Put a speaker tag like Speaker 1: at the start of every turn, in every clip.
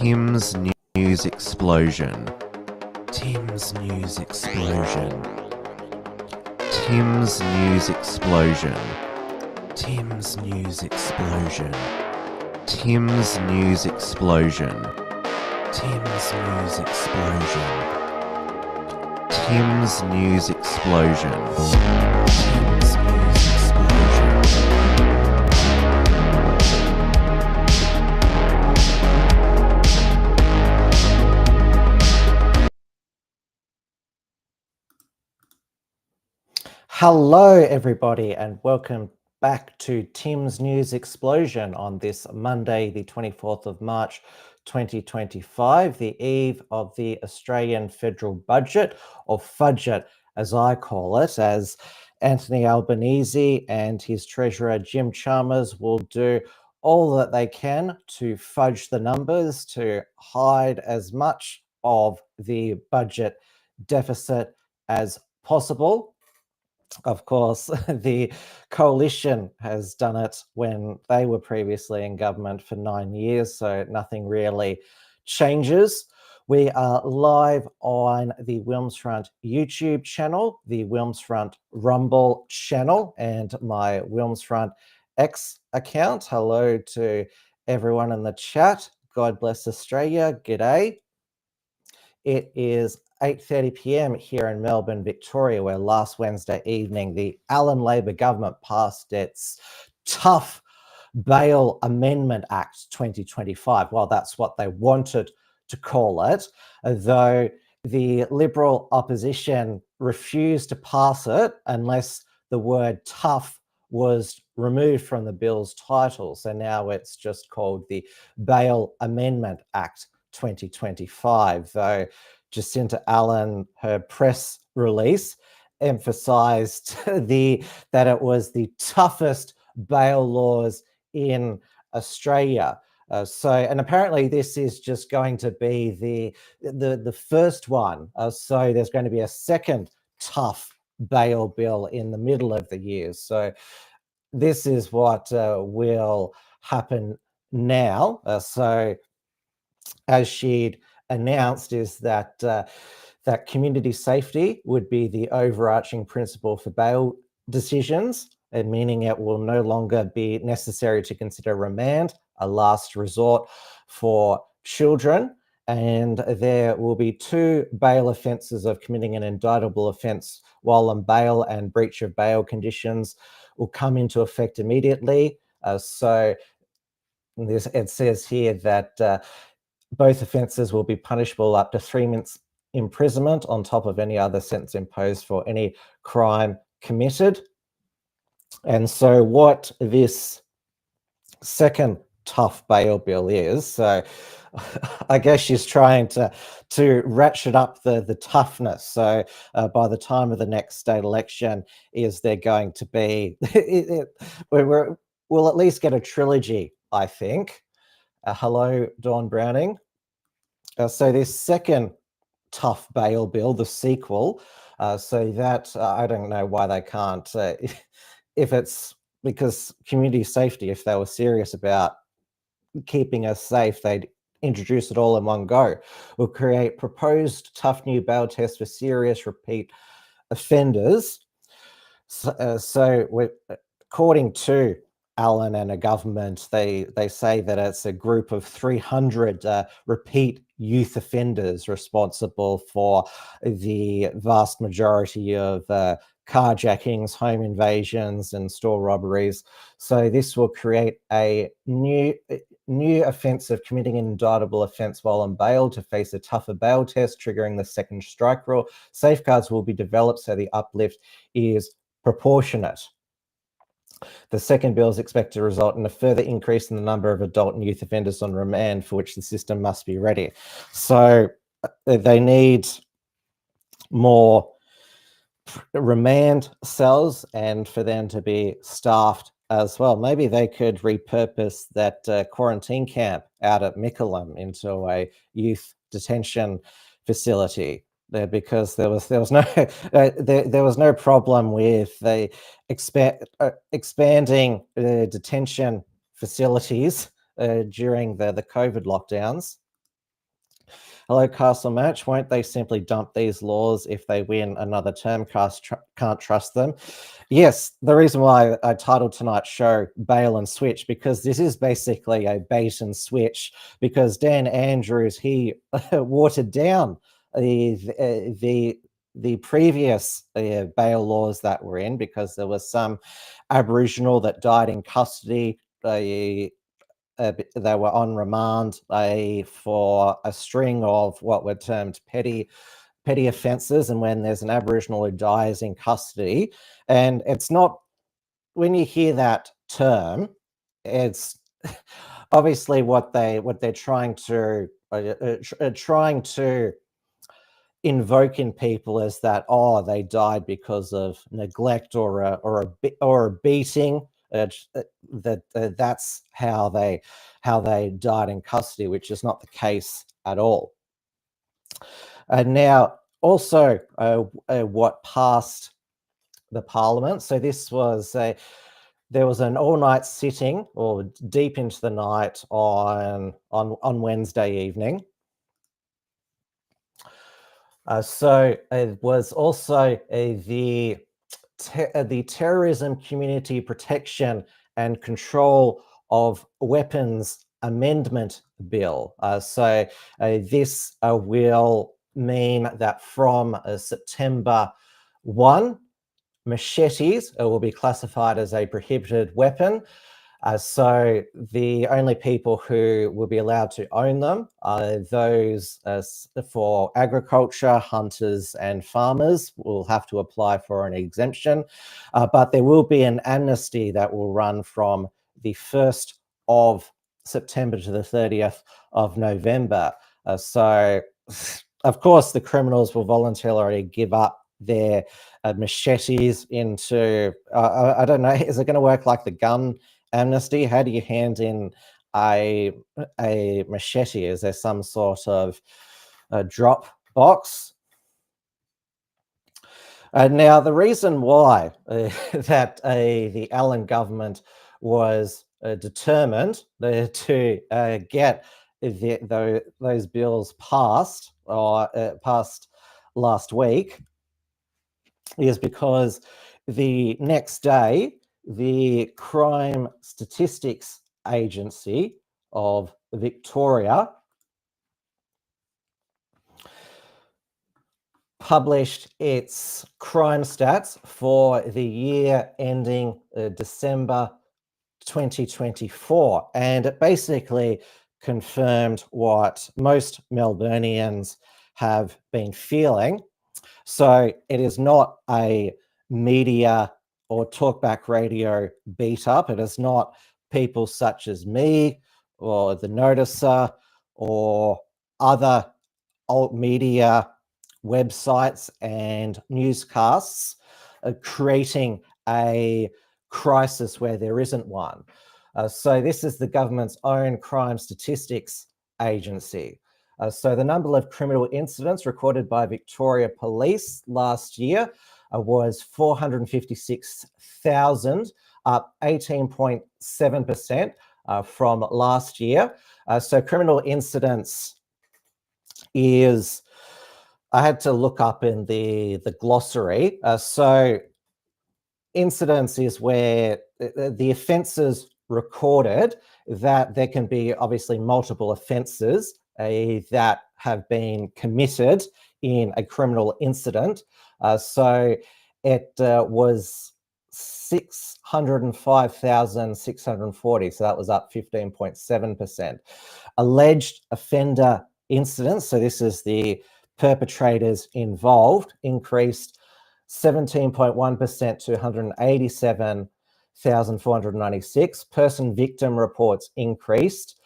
Speaker 1: Tim's News Explosion. Tim's News Explosion. Tim's News Explosion. Tim's News Explosion. Tim's News Explosion. Tim's News Explosion. Tim's News Explosion. Tim's News Explosion.
Speaker 2: Hello, everybody, and welcome back to Tim's News Explosion on this Monday, the 24th of March, 2025, the eve of the Australian Federal Budget, or Fudget, as I call it, as Anthony Albanese and his Treasurer Jim Chalmers will do all that they can to fudge the numbers, to hide as much of the budget deficit as possible. Of course, the coalition has done it when they were previously in government for 9 years, so nothing really changes. We are live on the Wilms Front YouTube channel, the Wilms Front Rumble channel, and my Wilms Front X account. Hello to everyone in the chat. God bless Australia. G'day. It is 8:30 p.m. here in Melbourne, Victoria, where last Wednesday evening the Allan Labor government passed its tough Bail Amendment Act 2025. Well, that's what they wanted to call it, though the Liberal opposition refused to pass it unless the word tough was removed from the bill's title. So now it's just called the Bail Amendment Act 2025, though Jacinta Allen, her press release, emphasized that it was the toughest bail laws in Australia. And apparently this is just going to be the first one. So there's going to be a second tough bail bill in the middle of the year. So this is what will happen now. As she'd announced, is that that community safety would be the overarching principle for bail decisions, and meaning it will no longer be necessary to consider remand a last resort for children. And there will be 2 bail offences of committing an indictable offence while on bail, and breach of bail conditions will come into effect immediately. It says here that both offences will be punishable up to 3 months imprisonment on top of any other sentence imposed for any crime committed. And so what this second tough bail bill is, so I guess she's trying to ratchet up the toughness. So by the time of the next state election, is there going to be, we'll at least get a trilogy, I think. Hello, Dawn Browning. So this second tough bail bill, the sequel, so that I don't know why they can't, if it's because community safety, if they were serious about keeping us safe, they'd introduce it all in one go. We'll create proposed tough new bail tests for serious repeat offenders. According to Allen and a government, they say that it's a group of 300 repeat youth offenders responsible for the vast majority of carjackings, home invasions, and store robberies. So this will create a new offence of committing an indictable offence while on bail to face a tougher bail test, triggering the second strike rule. Safeguards will be developed so the uplift is proportionate. The second bill is expected to result in a further increase in the number of adult and youth offenders on remand, for which the system must be ready. So they need more remand cells, and for them to be staffed as well. Maybe they could repurpose that quarantine camp out at Mickleham into a youth detention facility. Because there was no problem with the expanding detention facilities during the COVID lockdowns. Hello, Castle Match. Won't they simply dump these laws if they win another term? Can't trust them. Yes, the reason why I titled tonight's show Bail and Switch, because this is basically a bait and switch, because Dan Andrews, he watered down the previous bail laws that were in, because there was some Aboriginal that died in custody. They were on remand for a string of what were termed petty offences, and when there's an Aboriginal who dies in custody, and it's not, when you hear that term, it's obviously what they're trying to invoke in people is that, oh, they died because of neglect or a beating. That's how they died in custody, which is not the case at all. Now, also, what passed the Parliament. So this was there was an all-night sitting, or deep into the night, on Wednesday evening. So it was also the Terrorism Community Protection and Control of Weapons Amendment Bill. So this will mean that from September 1, machetes will be classified as a prohibited weapon. So the only people who will be allowed to own them are those for agriculture, hunters and farmers will have to apply for an exemption. But there will be an amnesty that will run from the 1st of September to the 30th of November. So, of course, the criminals will voluntarily give up their machetes into, I don't know, is it going to work like the gun amnesty? How do you hand in a machete? Is there some sort of a drop box? Now, the reason why that the Allen government was determined to get those bills passed, or passed last week, is because the next day, the Crime Statistics Agency of Victoria published its crime stats for the year ending December 2024. And it basically confirmed what most Melburnians have been feeling. So it is not a media or talkback radio beat up. It is not people such as me or the Noticer or other alt media websites and newscasts creating a crisis where there isn't one. So this is the government's own crime statistics agency. So the number of criminal incidents recorded by Victoria Police last year was 456,000, up 18.7% from last year. So criminal incidents is, I had to look up in the glossary. So incidents is where the offences recorded, that there can be obviously multiple offences that have been committed in a criminal incident. So it was 605,640. So that was up 15.7%. Alleged offender incidents, so this is the perpetrators involved, increased 17.1% to 187,496. Person victim reports increased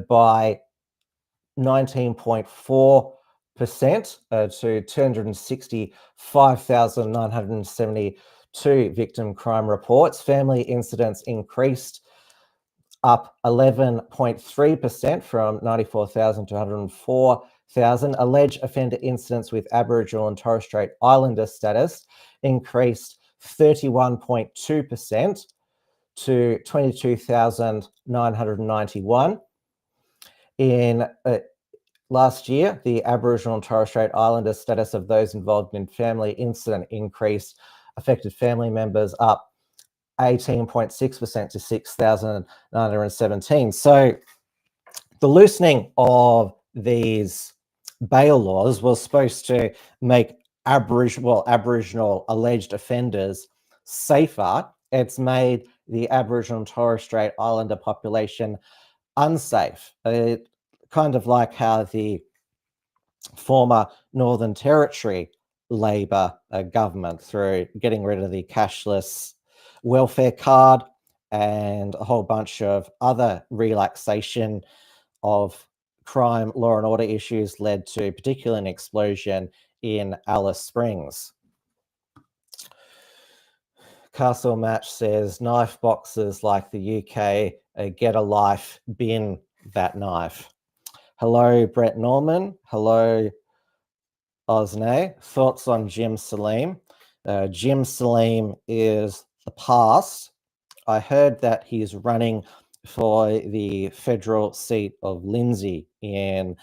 Speaker 2: by 19.4% to 265,972 victim crime reports. Family incidents increased, up 11.3% from 94,000 to 104,000. Alleged offender incidents with Aboriginal and Torres Strait Islander status increased 31.2% to 22,991. In Last year, the Aboriginal and Torres Strait Islander status of those involved in family incident increased, affected family members up 18.6% to 6,917. So the loosening of these bail laws was supposed to make Aboriginal alleged offenders safer. It's made the Aboriginal and Torres Strait Islander population unsafe. Kind of like how the former Northern Territory Labor government, through getting rid of the cashless welfare card and a whole bunch of other relaxation of crime, law and order issues, led to particularly an explosion in Alice Springs. Castle Match says knife boxes like the UK, get a life, bin that knife. Hello, Brett Norman. Hello, Osnay. Thoughts on Jim Salim? Jim Salim is the past. I heard that he's running for the federal seat of Lindsay in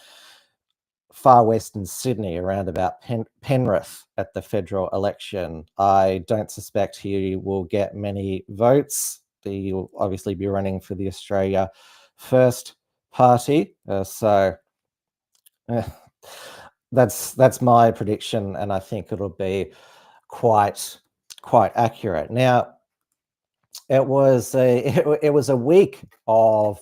Speaker 2: far western Sydney, around about Penrith at the federal election. I don't suspect he will get many votes. He will obviously be running for the Australia First Party. That's my prediction, and I think it'll be quite accurate. Now, it was a week of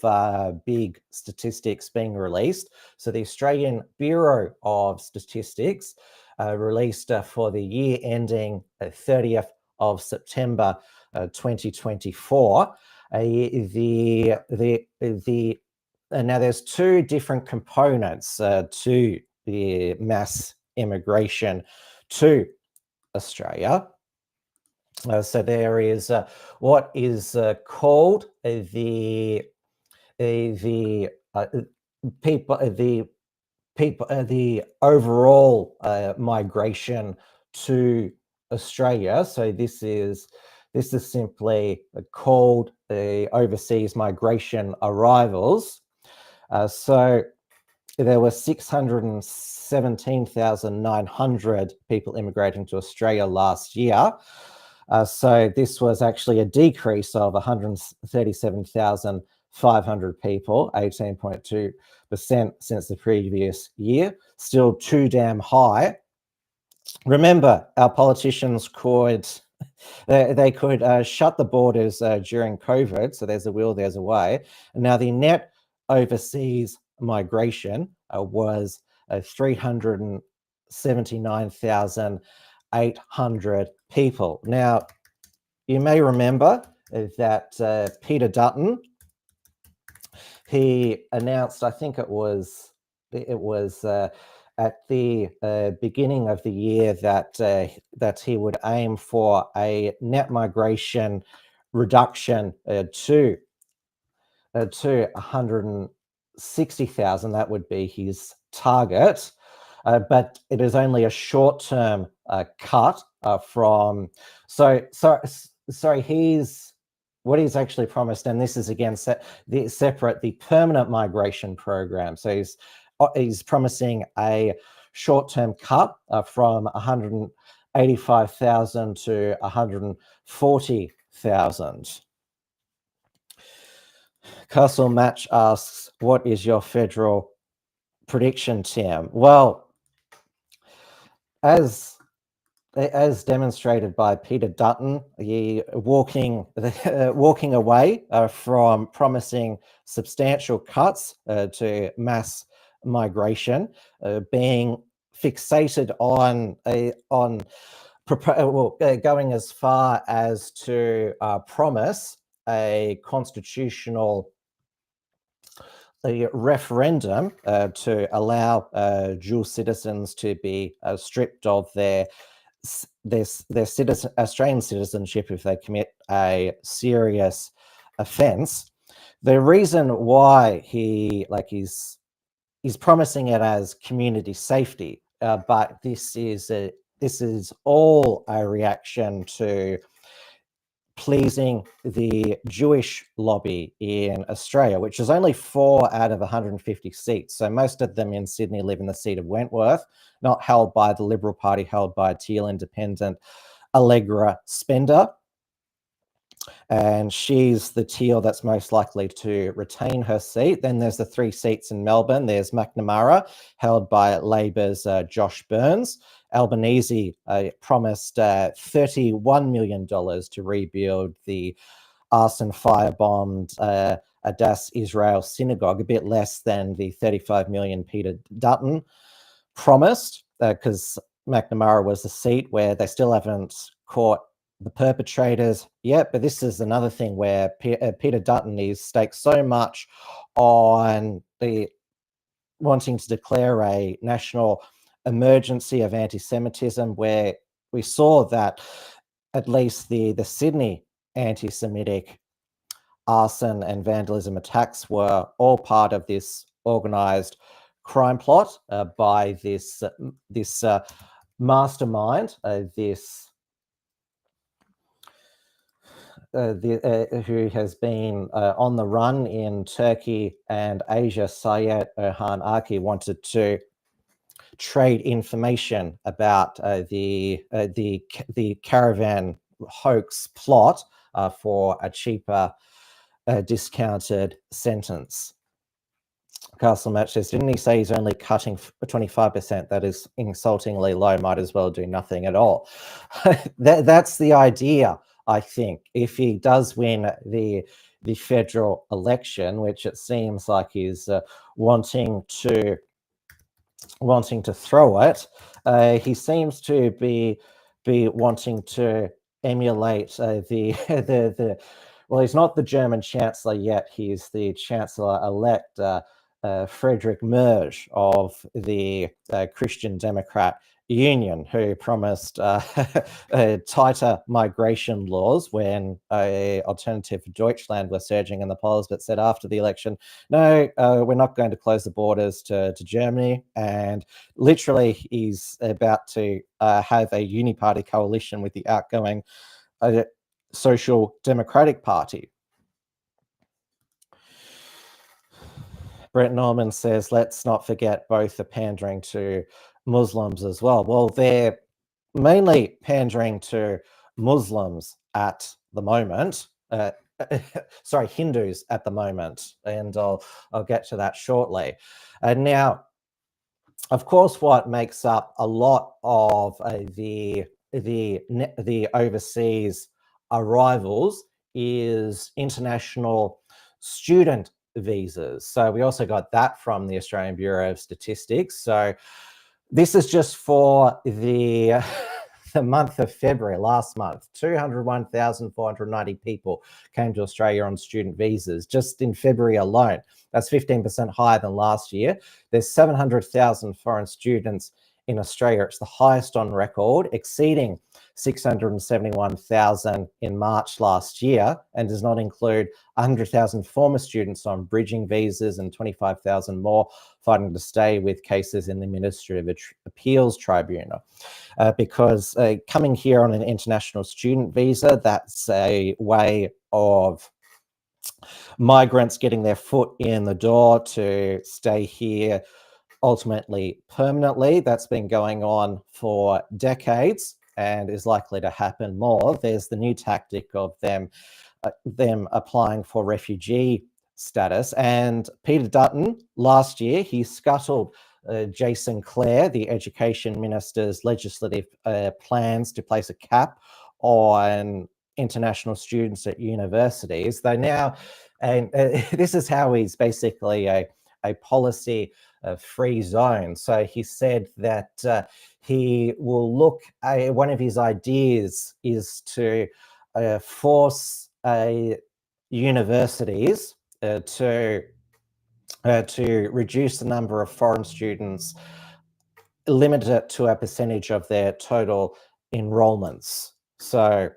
Speaker 2: big statistics being released. So the Australian Bureau of Statistics released for the year ending 30th of September 2024. Now there's two different components to the mass immigration to Australia. So there is what is called the overall migration to Australia. So this is simply called the overseas migration arrivals. So there were 617,900 people immigrating to Australia last year. So this was actually a decrease of 137,500 people, 18.2% since the previous year. Still too damn high. Remember, our politicians could shut the borders during COVID. So there's a will, there's a way. And now the net overseas migration was 379,800 people. Now, you may remember that Peter Dutton, he announced, I think it was at the beginning of the year, that he would aim for a net migration reduction to 160,000. That would be his target. But it is only a short-term cut from. So what he's actually promised, and this is again separate, the permanent migration program. So he's promising a short-term cut from 185,000 to 140,000. Castle Match asks, what is your federal prediction, Tim? Well, as demonstrated by Peter Dutton, he walking away from promising substantial cuts to mass migration, being fixated on going as far as to promise a constitutional referendum to allow dual citizens to be stripped of their Australian citizenship if they commit a serious offence. The reason why he's promising it as community safety, but this is all a reaction to pleasing the Jewish lobby in Australia, which is only 4 out of 150 seats. So most of them in Sydney live in the seat of Wentworth, not held by the Liberal Party, held by Teal independent Allegra Spender. And she's the Teal that's most likely to retain her seat. Then there's the 3 seats in Melbourne. There's Macnamara, held by Labor's Josh Burns. Albanese promised $31 million to rebuild the arson firebombed Adass Israel synagogue, a bit less than the $35 million Peter Dutton promised, because Macnamara was the seat where they still haven't caught the perpetrators yet. But this is another thing where Peter Dutton is staked so much on the wanting to declare a national emergency of anti-Semitism, where we saw that at least the Sydney anti-Semitic arson and vandalism attacks were all part of this organised crime plot by this mastermind, who has been on the run in Turkey and Asia. Syed Erhan Aki wanted to trade information about the caravan hoax plot for a cheaper discounted sentence. Castle Match says, didn't he say he's only cutting 25%? That is insultingly low. Might as well do nothing at all. That's the idea, I think. If he does win the federal election, which it seems like he's wanting to throw it, he seems to be wanting to emulate well, he's not the German chancellor yet. He's the chancellor-elect Friedrich Merz of the Christian Democrat Union, who promised tighter migration laws when Alternative for Deutschland were surging in the polls, but said after the election, no, we're not going to close the borders to Germany. And literally, he's about to have a uniparty coalition with the outgoing Social Democratic Party. Brett Norman says, let's not forget both are pandering to Muslims as well. Well, they're mainly pandering to Muslims at the moment. Sorry, Hindus at the moment, and I'll get to that shortly. Now, of course, what makes up a lot of the overseas arrivals is international student visas. So we also got that from the Australian Bureau of Statistics. So this is just for the month of February, last month. 201,490 people came to Australia on student visas just in February alone. That's 15% higher than last year. There's 700,000 foreign students in Australia. It's the highest on record, exceeding 671,000 in March last year, and does not include 100,000 former students on bridging visas and 25,000 more fighting to stay with cases in the Administrative Appeals Tribunal. Because coming here on an international student visa, that's a way of migrants getting their foot in the door to stay here ultimately permanently. That's been going on for decades and is likely to happen more. There's the new tactic of them applying for refugee status. And Peter Dutton, last year, he scuttled Jason Clare, the Education Minister's legislative plans to place a cap on international students at universities. They now, and this is how he's basically a policy free zone. So he said that he will look, one of his ideas is to force universities to reduce the number of foreign students, limit it to a percentage of their total enrollments. So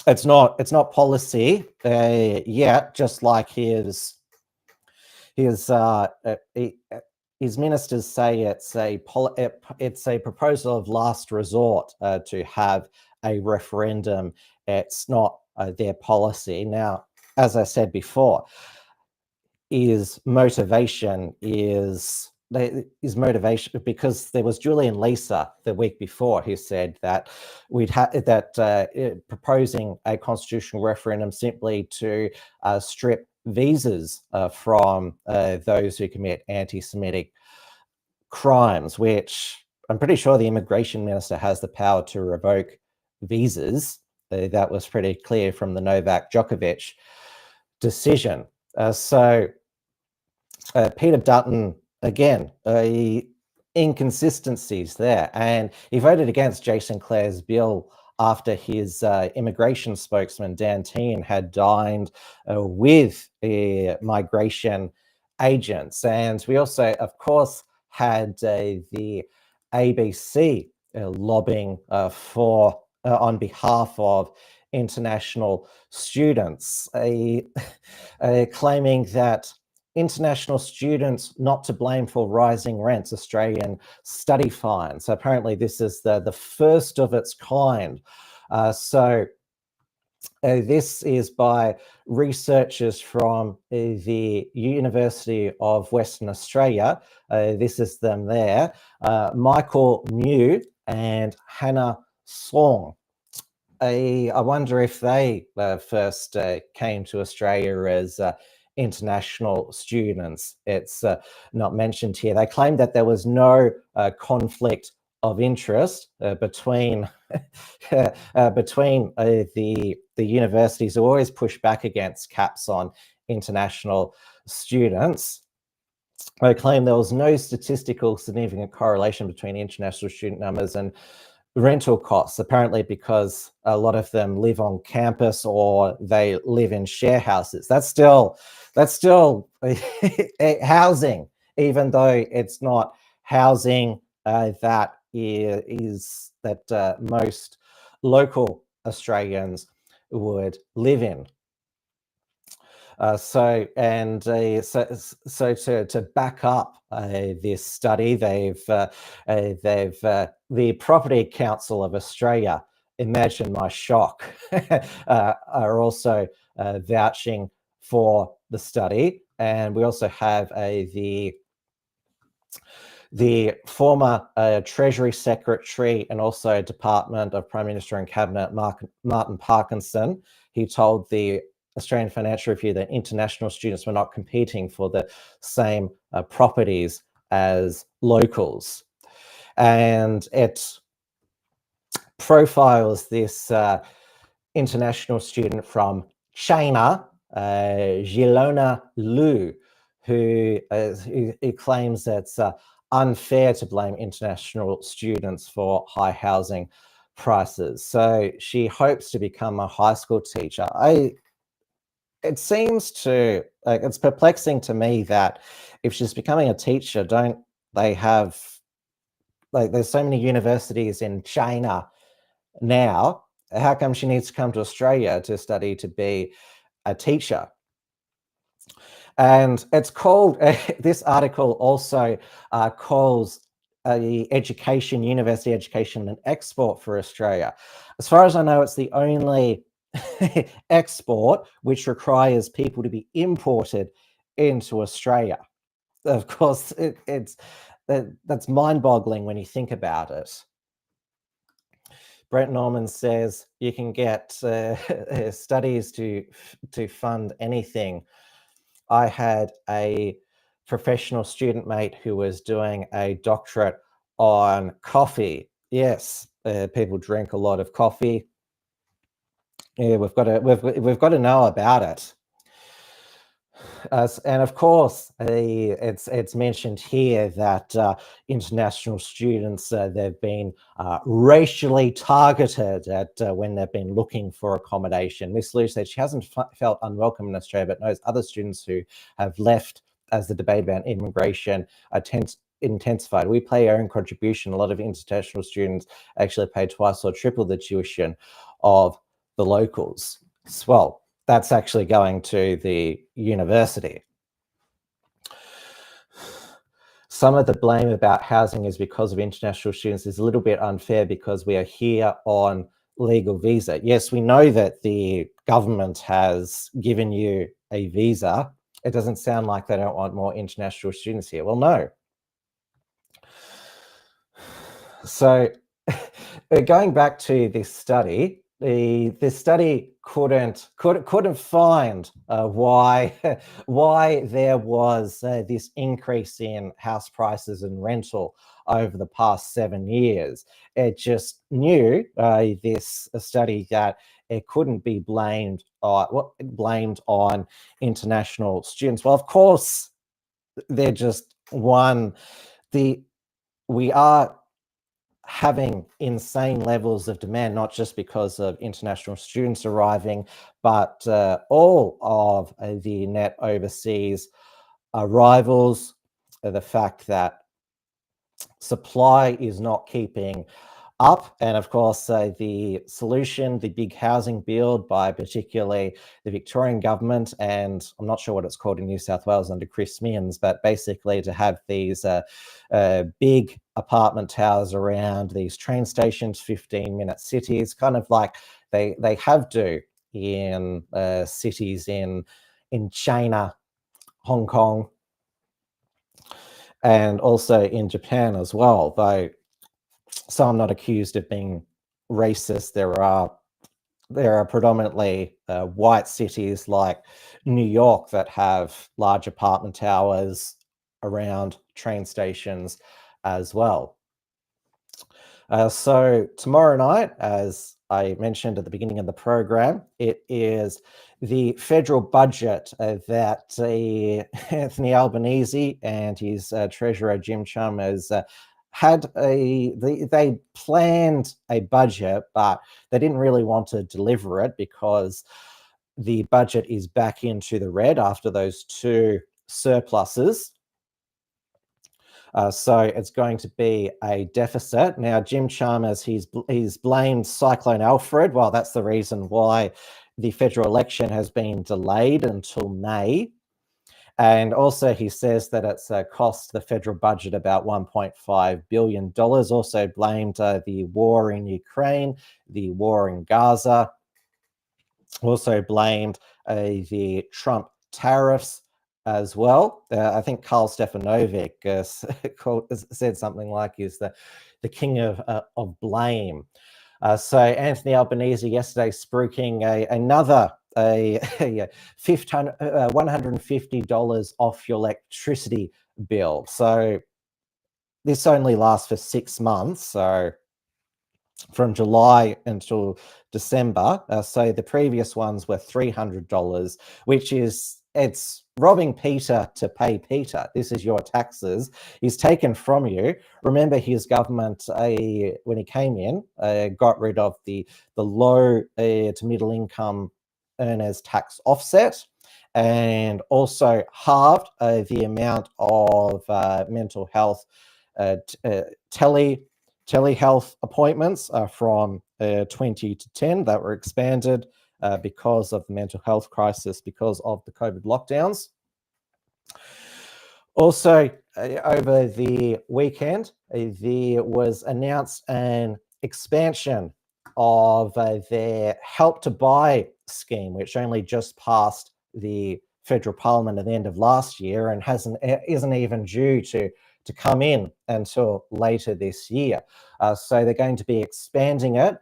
Speaker 2: it's not policy yet, just like his ministers say it's a proposal of last resort to have a referendum It's not their policy. Now, as I said before, motivation because there was Julian Leeser the week before who said that proposing a constitutional referendum simply to strip visas from those who commit anti-Semitic crimes, which I'm pretty sure the immigration minister has the power to revoke visas. That was pretty clear from the Novak Djokovic decision. So Peter Dutton, again, inconsistencies there. And he voted against Jason Clare's bill after his immigration spokesman, Dan Tehan, had dined with migration agents. And we also, of course, had the ABC lobbying on behalf of international students, claiming that international students not to blame for rising rents, Australian study fines. So apparently this is the first of its kind. This is by researchers from the University of Western Australia. This is them there. Michael Mew and Hannah Song. I wonder if they first came to Australia as international students. It's not mentioned here. They claimed that there was no conflict of interest between the universities, who always push back against caps on international students. They claim there was no statistical significant correlation between international student numbers and rental costs, apparently because a lot of them live on campus or they live in share houses. That's still housing, even though it's not housing that most local Australians would live in. So to back up this study, the Property Council of Australia, imagine my shock, are also vouching for the study. And we also have the former Treasury Secretary and also Department of Prime Minister and Cabinet, Martin Parkinson. He told the Australian Financial Review that international students were not competing for the same properties as locals. And it profiles this international student from China, Zhilona Lu, who claims that it's unfair to blame international students for high housing prices. So she hopes to become a high school teacher. It seems to, it's perplexing to me that if she's becoming a teacher, don't they have, there's so many universities in China now, how come she needs to come to Australia to study to be a teacher? And it's called, this article also calls university education an export for Australia. As far as I know, it's the only export which requires people to be imported into Australia. Of course, that's mind-boggling when you think about it. Brent Norman says you can get studies to fund anything. I had a professional student mate who was doing a doctorate on coffee. Yes, people drink a lot of coffee. Yeah, we've got to know about it. And of course, it's mentioned here that international students, they've been racially targeted at when they've been looking for accommodation. Miss Lou said she hasn't felt unwelcome in Australia, but knows other students who have left as the debate about immigration intensified. We pay our own contribution. A lot of international students actually pay twice or triple the tuition of the locals. Well, that's actually going to the university. Some of the blame about housing is because of international students is a little bit unfair because we are here on legal visa. Yes, we know that the government has given you a visa. It doesn't sound like they don't want more international students here. Well, no. So going back to this study, this study couldn't find why there was this increase in house prices and rental over the past 7 years. It just knew this study that it couldn't be blamed on international students. Well, of course, they're just one. We are having insane levels of demand, not just because of international students arriving, but all of the net overseas arrivals, the fact that supply is not keeping up. And of course, the solution, the big housing build by particularly the Victorian government, and I'm not sure what it's called in New South Wales under Chris Minns, but basically to have these big apartment towers around these train stations, 15-minute cities, kind of like they have to in cities in China, Hong Kong, and also in Japan as well, though. So I'm not accused of being racist. There are predominantly white cities like New York that have large apartment towers around train stations as well. So tomorrow night, as I mentioned at the beginning of the program, it is the federal budget that Anthony Albanese and his treasurer Jim Chalmers they planned a budget, but they didn't really want to deliver it because the budget is back into the red after those two surpluses. So it's going to be a deficit. Now, Jim Chalmers, he's blamed Cyclone Alfred. Well, that's the reason why the federal election has been delayed until May. And also he says that it's cost the federal budget about $1.5 billion. Also blamed the war in Ukraine, the war in Gaza. Also blamed the Trump tariffs as well. I think Karl Stefanovic said something like he's the king of blame. So Anthony Albanese yesterday spruiking another $150 off your electricity bill. So this only lasts for 6 months. So from July until December. So the previous ones were $300, which it's robbing Peter to pay Peter. This is your taxes. He's taken from you. Remember, his government, when he came in, got rid of the low to middle income earners tax offset, and also halved the amount of mental health telehealth appointments from 20 to 10 that were expanded because of the mental health crisis, because of the COVID lockdowns. Also, over the weekend, there was announced an expansion of their Help to Buy scheme, which only just passed the federal parliament at the end of last year and isn't even due to come in until later this year. So they're going to be expanding it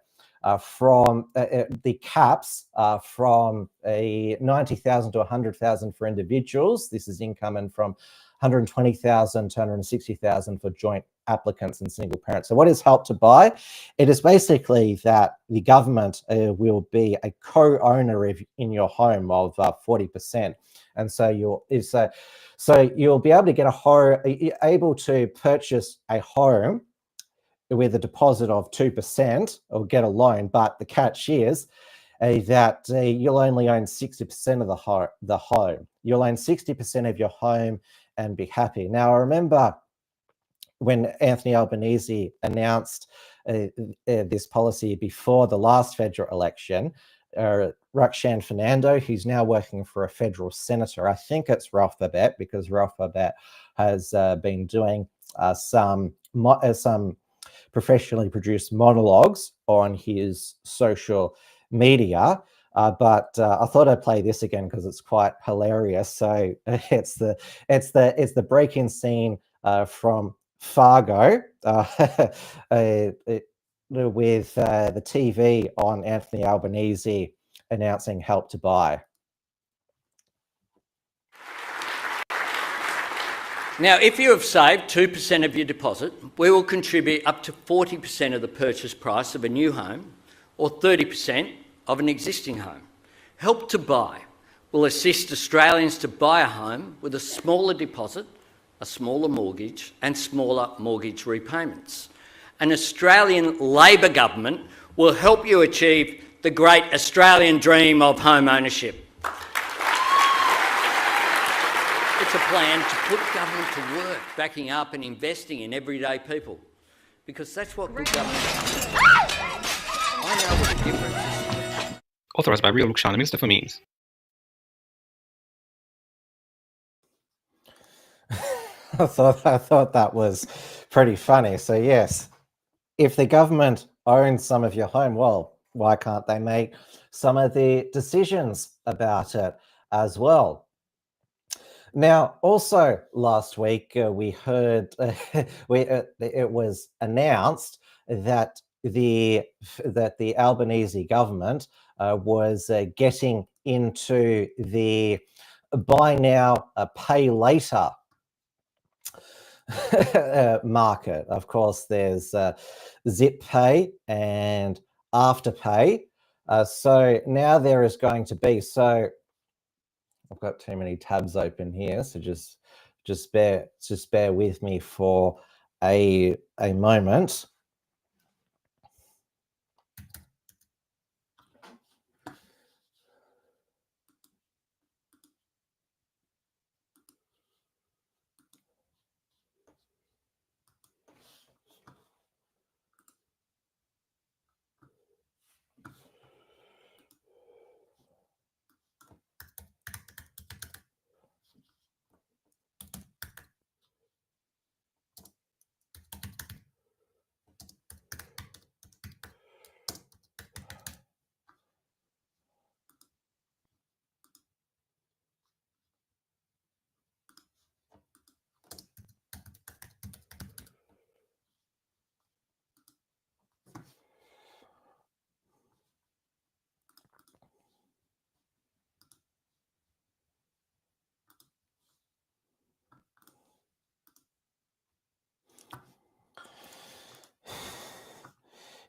Speaker 2: from the caps from a 90,000 to 100,000 for individuals. This is income, and from 120,000 to 160,000 for joint applicants and single parents. So what is Help to Buy? It is basically that the government will be a co-owner in your home of 40%. And so you'll be able to get able to purchase a home with a deposit of 2% or get a loan. But the catch is that you'll only own 60% of the home. You'll own 60% of your home and be happy. Now, I remember when Anthony Albanese announced this policy before the last federal election, Ruxan Fernando, who's now working for a federal senator, I think it's Ralph Babet, because Ralph Babet has been doing some professionally produced monologues on his social media. But I thought I'd play this again because it's quite hilarious. So it's the break-in scene from Fargo with the TV on Anthony Albanese announcing Help to Buy.
Speaker 3: Now, if you have saved 2% of your deposit, we will contribute up to 40% of the purchase price of a new home or 30% of an existing home. Help to Buy will assist Australians to buy a home with a smaller deposit, a smaller mortgage and smaller mortgage repayments. An Australian Labor government will help you achieve the great Australian dream of home ownership. It's a plan to put government to work, backing up and investing in everyday people, because that's what good government is. I know what the difference is.
Speaker 4: Authorised by Real Luxana, Minister for Means.
Speaker 2: I thought that was pretty funny. So yes, if the government owns some of your home, well, why can't they make some of the decisions about it as well? Now, also last week we heard it was announced that the Albanese government was getting into the buy now, pay later market. Of course, there's Zip Pay and Afterpay. So now there is going to be, so I've got too many tabs open here, so just bear with me for a moment.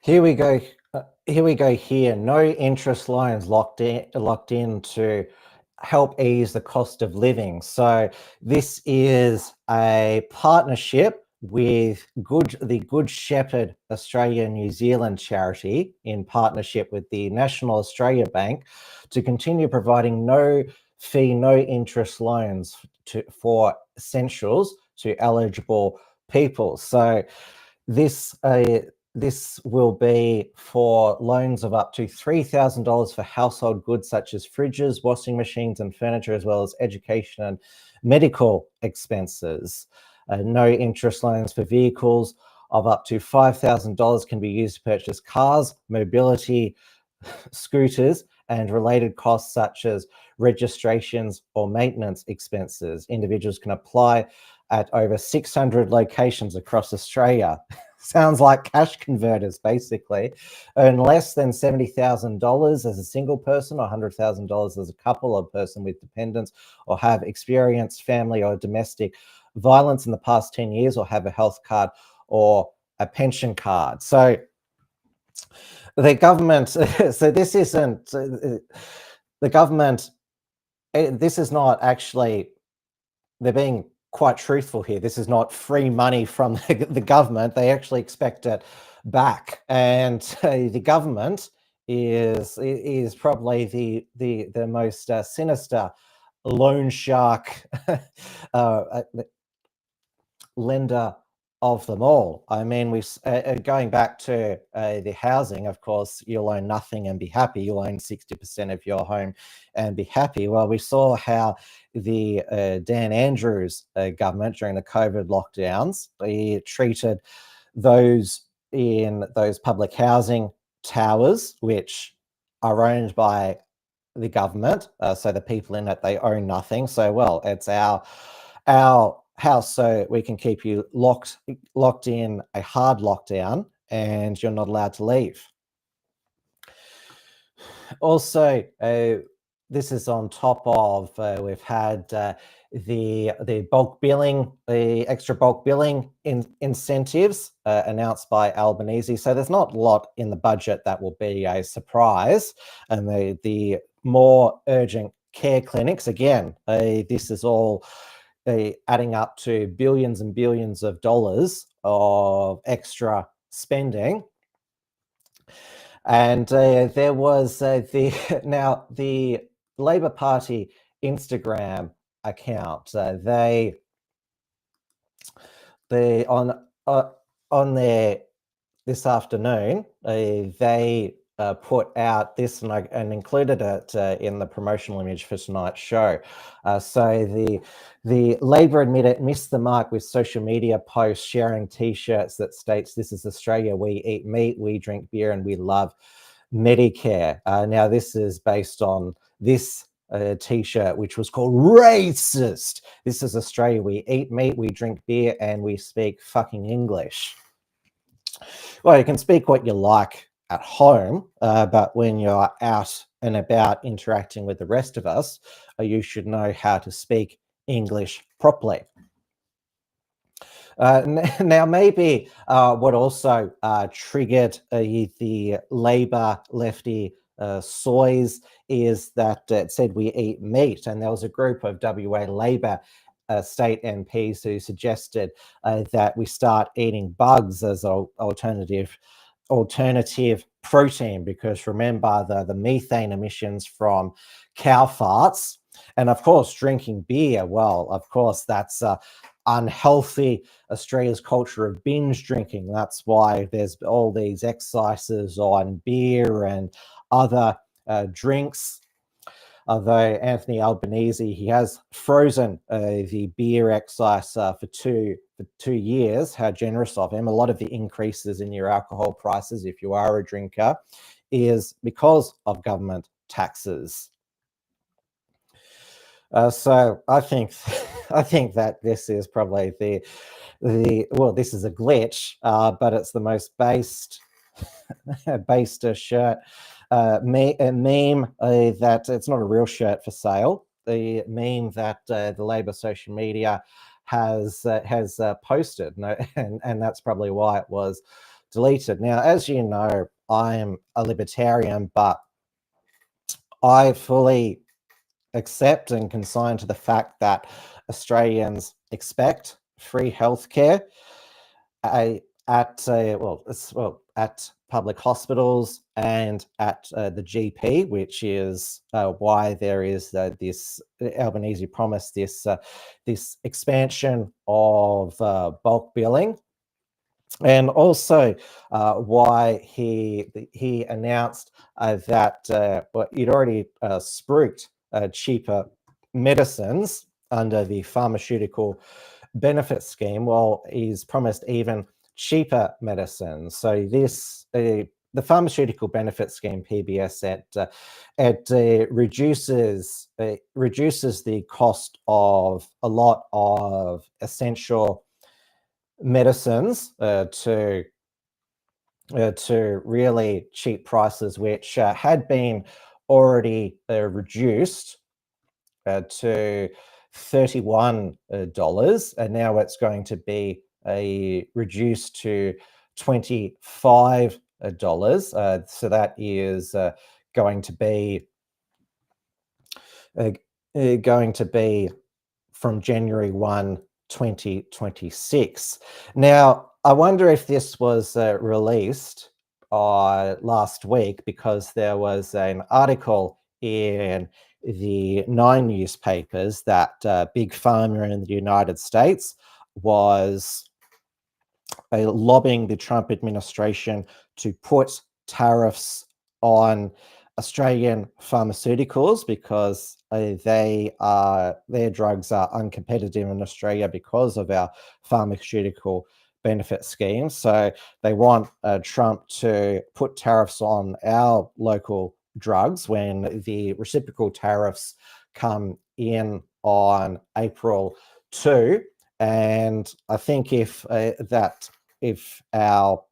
Speaker 2: Here we go. Here, no interest loans locked in to help ease the cost of living. So this is a partnership with the Good Shepherd Australia New Zealand charity in partnership with the National Australia Bank to continue providing no fee, no interest loans for essentials to eligible people. So this will be for loans of up to $3,000 for household goods such as fridges, washing machines and furniture, as well as education and medical expenses. No interest loans for vehicles of up to $5,000 can be used to purchase cars, mobility, scooters, and related costs such as registrations or maintenance expenses. Individuals can apply at over 600 locations across Australia. Sounds like cash converters, basically. Earn less than $70,000 as a single person or $100,000 as a couple or person with dependents, or have experienced family or domestic violence in the past 10 years, or have a health card or a pension card. So the government, so this isn't, the government, this is not actually, they're being quite truthful here. This is not free money from the government. They actually expect it back, and the government is probably the most sinister loan shark lender of them all. I mean, we going back to the housing, of course, you'll own nothing and be happy. You'll own 60% of your home and be happy. Well, we saw how the Dan Andrews government during the COVID lockdowns, he treated those in those public housing towers, which are owned by the government. So the people in it, they own nothing. So, well, it's our house, so we can keep you locked in a hard lockdown, and you're not allowed to leave. Also, this is on top of we've had the bulk billing, the extra bulk billing incentives announced by Albanese. So there's not a lot in the budget that will be a surprise, and the more urgent care clinics, again, this is all adding up to billions and billions of dollars of extra spending. And there was the Labor Party Instagram account. They on their this afternoon, they put out this, and included it in the promotional image for tonight's show. So the Labor admitted missed the mark with social media posts sharing T-shirts that states, "This is Australia. We eat meat, we drink beer, and we love Medicare." Now, this is based on this T-shirt, which was called "Racist." This is Australia. We eat meat, we drink beer, and we speak fucking English. Well, you can speak what you like at home, but when you're out and about interacting with the rest of us, you should know how to speak English properly. Now, maybe what also triggered the Labor lefty soys is that it said we eat meat, and there was a group of WA Labor state MPs who suggested that we start eating bugs as an alternative protein, because remember the methane emissions from cow farts, and of course drinking beer, well, of course that's unhealthy. Australia's culture of binge drinking, that's why there's all these excises on beer and other drinks. Although Anthony Albanese, he has frozen the beer excise for two years. How generous of him. A lot of the increases in your alcohol prices, if you are a drinker, is because of government taxes. So I think that this is probably well, this is a glitch, but it's the most based shirt. A meme that it's not a real shirt for sale. The meme that the Labor social media has posted, and that's probably why it was deleted. Now, as you know, I'm a libertarian, but I fully accept and consign to the fact that Australians expect free healthcare at public hospitals and at the GP, which is why there is this Albanese promised this expansion of bulk billing, and also why he announced that he'd already spruiked cheaper medicines under the pharmaceutical benefit scheme. Well, he's promised even cheaper medicines. So this the pharmaceutical benefit scheme, PBS, it reduces the cost of a lot of essential medicines to really cheap prices, which had been already reduced to $31, and now it's going to be reduced to $25. So that is going to be from January 1, 2026. Now, I wonder if this was released last week, because there was an article in the 9 newspapers that Big Pharma in the United States was lobbying the Trump administration to put tariffs on Australian pharmaceuticals, because their drugs are uncompetitive in Australia because of our pharmaceutical benefit scheme. So they want Trump to put tariffs on our local drugs when the reciprocal tariffs come in on April 2. And I think if our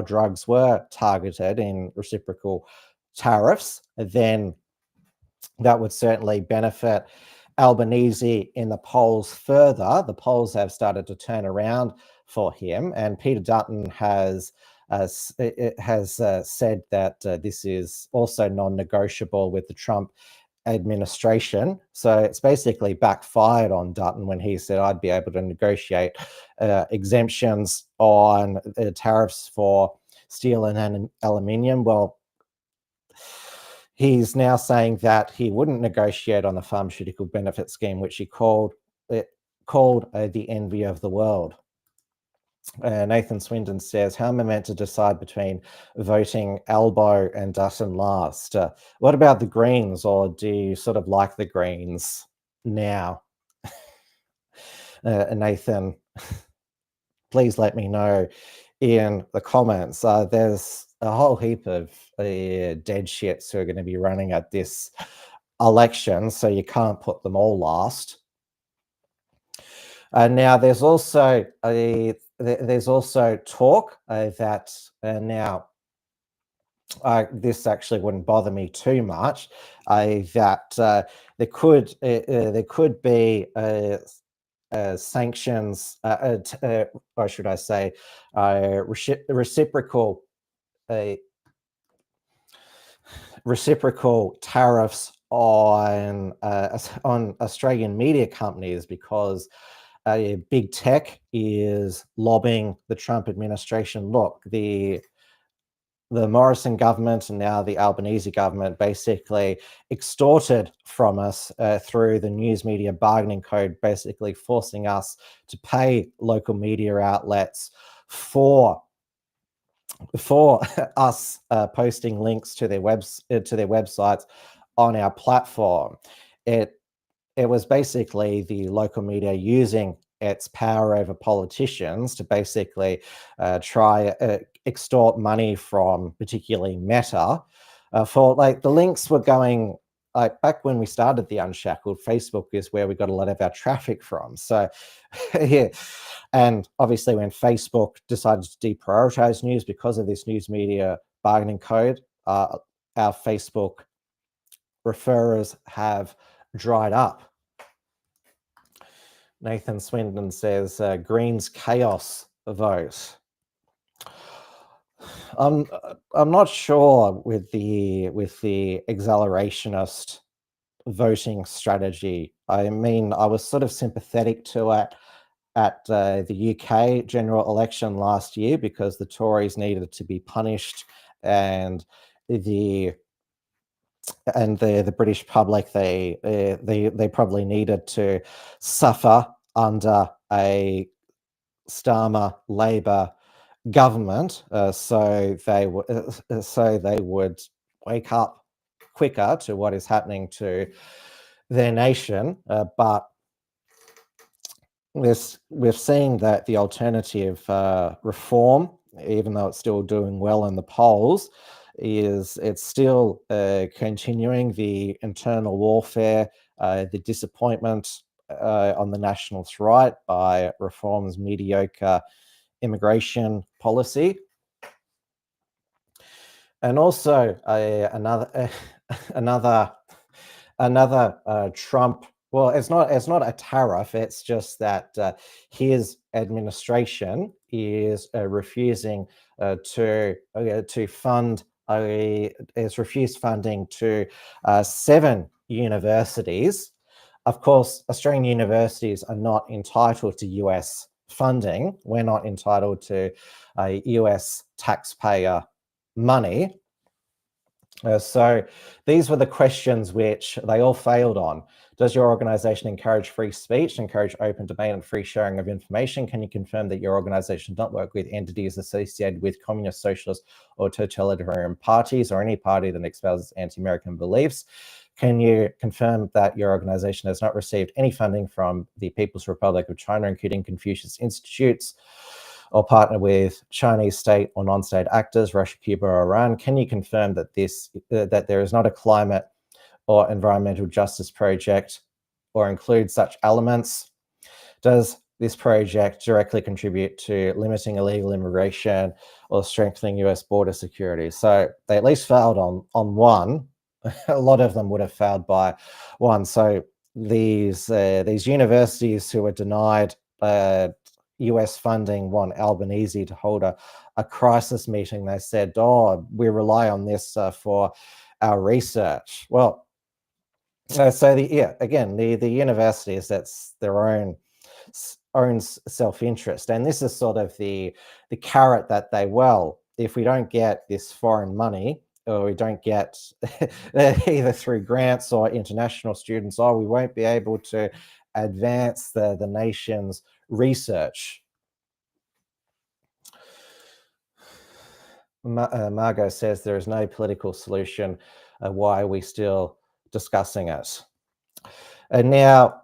Speaker 2: drugs were targeted in reciprocal tariffs, then that would certainly benefit Albanese in the polls further. The polls have started to turn around for him, and Peter Dutton has said that this is also non-negotiable with the Trump administration. So it's basically backfired on Dutton when he said I'd be able to negotiate exemptions on tariffs for steel and aluminium. Well, he's now saying that he wouldn't negotiate on the pharmaceutical benefit scheme, which he called the envy of the world. Nathan Swindon says, how am I meant to decide between voting Albo and Dutton last? What about the Greens, or do you sort of like the Greens now? Nathan, please let me know in the comments. There's a whole heap of dead shits who are going to be running at this election, so you can't put them all last. Now, there's also talk that now this actually wouldn't bother me too much, that there could be sanctions, or should I say, reciprocal tariffs on Australian media companies, because big tech is lobbying the Trump administration. Look, the Morrison government and now the Albanese government basically extorted from us through the News Media Bargaining Code, basically forcing us to pay local media outlets for us posting links to their websites on our platform. It was basically the local media using its power over politicians to basically try extort money from particularly Meta. For like, the links were going, like, back when we started the Unshackled, Facebook is where we got a lot of our traffic from. So yeah, and obviously when Facebook decided to deprioritize news because of this News Media Bargaining Code, our Facebook referrers have dried up. Nathan Swindon says Greens chaos vote. I'm not sure with the accelerationist voting strategy. I mean, I was sort of sympathetic to it at the UK general election last year, because the Tories needed to be punished, and the British public, they probably needed to suffer under a Starmer Labor government, so they would wake up quicker to what is happening to their nation. But we've seen that the alternative reform, even though it's still doing well in the polls, it's still continuing the internal warfare, the disappointment on the Nationals' right by Reform's mediocre immigration policy, and also another Trump. Well, it's not a tariff. It's just that his administration is refusing to fund. It's refused funding to 7 universities. Of course, Australian universities are not entitled to US funding. We're not entitled to US taxpayer money. So these were the questions which they all failed on. Does your organization encourage free speech, encourage open debate and free sharing of information? Can you confirm that your organization does not work with entities associated with communist, socialist or totalitarian parties, or any party that espouses anti-American beliefs? Can you confirm that your organization has not received any funding from the People's Republic of China, including Confucius Institutes or partner with Chinese state or non-state actors, Russia, Cuba, or Iran. Can you confirm that that there is not a climate or environmental justice project or include such elements? Does this project directly contribute to limiting illegal immigration or strengthening US border security? So they at least failed on one. A lot of them would have failed by one. So these universities who were denied US funding want Albanese to hold a crisis meeting. They said, oh, we rely on this for our research. Well, so the universities, that's their own self-interest, and this is sort of the carrot that they, well, if we don't get this foreign money, or we don't get either through grants or international students, or we won't be able to advance the nation's research. Margot says there is no political solution. Why are we still discussing it? And now,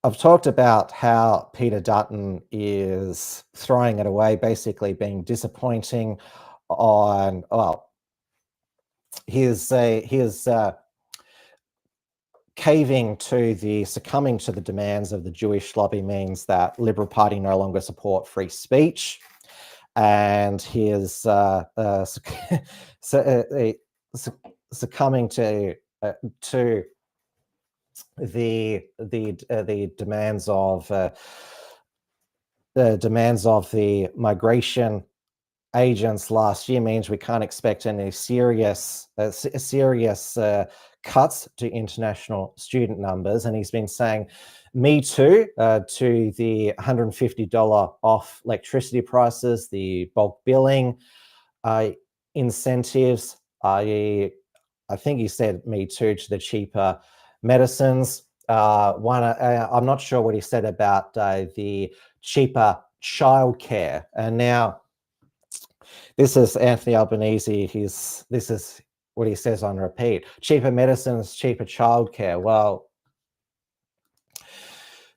Speaker 2: I've talked about how Peter Dutton is throwing it away, basically being disappointing on, well, his succumbing to the demands of the Jewish lobby means that Liberal Party no longer support free speech, and his succumbing to the demands of the migration agents last year means we can't expect any serious cuts to international student numbers. And he's been saying me too to the $150 off electricity prices, the bulk billing incentives. I think he said me too to the cheaper medicines. I'm not sure what he said about the cheaper childcare. And now, this is Anthony Albanese. This is what he says on repeat: cheaper medicines, cheaper childcare. Well,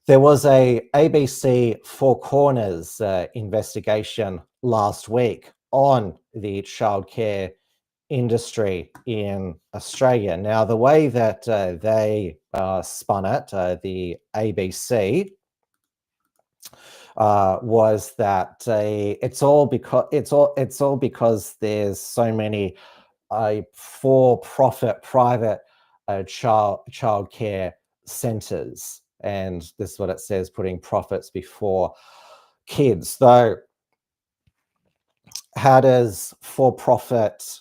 Speaker 2: there was a ABC Four Corners investigation last week on the childcare industry in Australia. Now, the way that they spun it, the ABC, was that it's all because there's so many for-profit private childcare centres, and this is what it says: putting profits before kids. Though, how does for-profit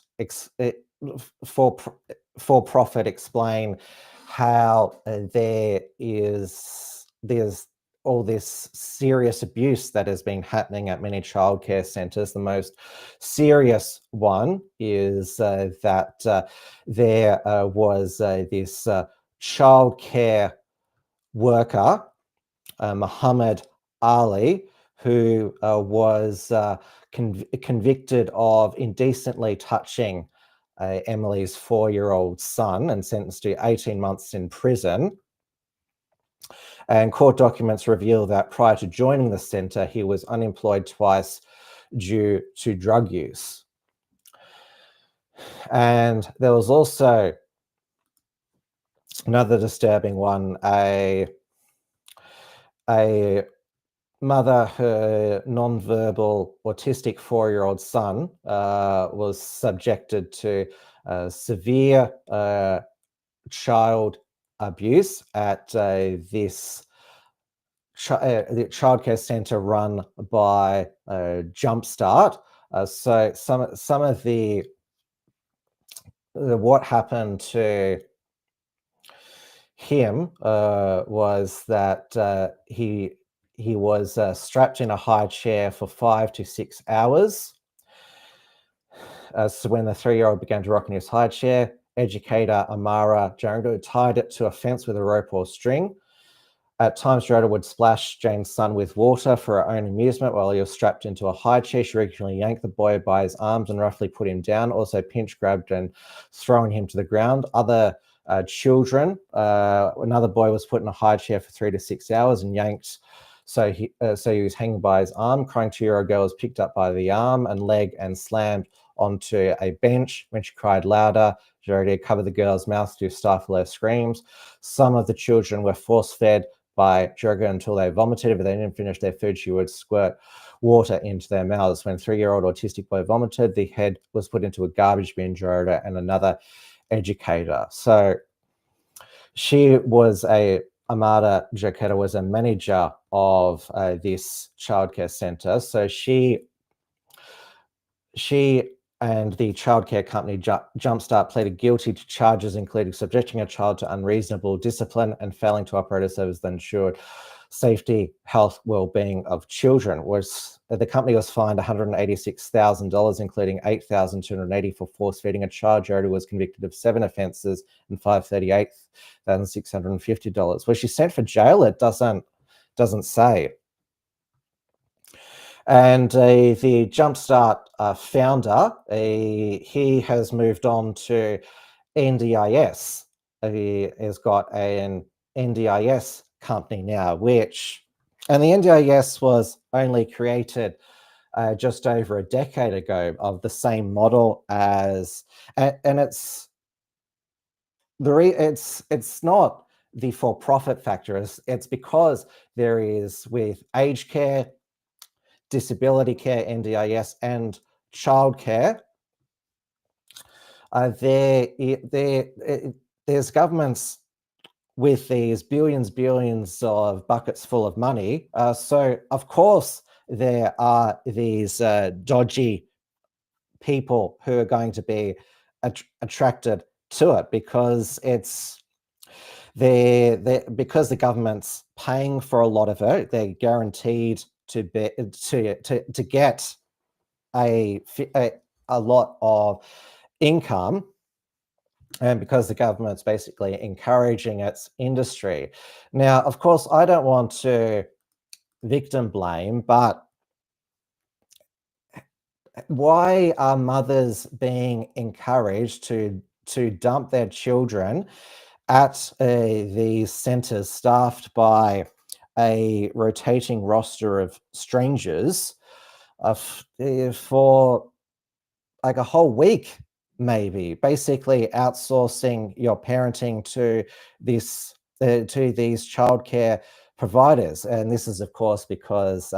Speaker 2: explain how there's all this serious abuse that has been happening at many childcare centres? The most serious one is that there was this childcare worker, Muhammad Ali, who was convicted of indecently touching Emily's 4-year-old son and sentenced to 18 months in prison. And court documents reveal that prior to joining the centre, he was unemployed twice due to drug use. And there was also another disturbing one: a mother, her non-verbal autistic 4-year-old son was subjected to severe child abuse at this the childcare centre run by Jumpstart. So some of the what happened to him was that he was strapped in a high chair for 5 to 6 hours. So when the 3-year-old began to rock in his high chair, educator Amara Jarangdo tied it to a fence with a rope or string. At times, Jarangdo would splash Jane's son with water for her own amusement while he was strapped into a high chair. She regularly yanked the boy by his arms and roughly put him down, also pinch grabbed and throwing him to the ground. Other children, another boy was put in a high chair for 3 to 6 hours and yanked So he was hanging by his arm. Crying 2-year-old girl was picked up by the arm and leg and slammed onto a bench. When she cried louder, Jody covered the girl's mouth to stifle her screams. Some of the children were force-fed by Jurga until they vomited. If they didn't finish their food, she would squirt water into their mouths. When 3-year-old autistic boy vomited, the head was put into a garbage bin. Jurga and another educator. So she was Amada Jaqueta was a manager of this childcare centre. So she and the childcare company Jumpstart pleaded guilty to charges including subjecting a child to unreasonable discipline and failing to operate a service that ensured safety, health, well-being of children. The company was fined $186,000, including $8,280 for force-feeding a child. Jody was convicted of 7 offences and $538,650. Was she sent for jail? It doesn't say. And the Jumpstart founder, he has moved on to NDIS. He has got an NDIS company now, and the NDIS was only created just over a decade ago of the same model as, and it's not the for-profit factor. It's because there is with aged care, disability care, NDIS, and childcare, there's governments with these billions of buckets full of money. So of course there are these dodgy people who are going to be attracted to it because because the government's paying for a lot of it. They're guaranteed to get a lot of income, and because the government's basically encouraging its industry. Now, of course, I don't want to victim blame, but why are mothers being encouraged to dump their children at these centres staffed by a rotating roster of strangers for like a whole week, maybe, basically outsourcing your parenting to these childcare providers? And this is, of course, because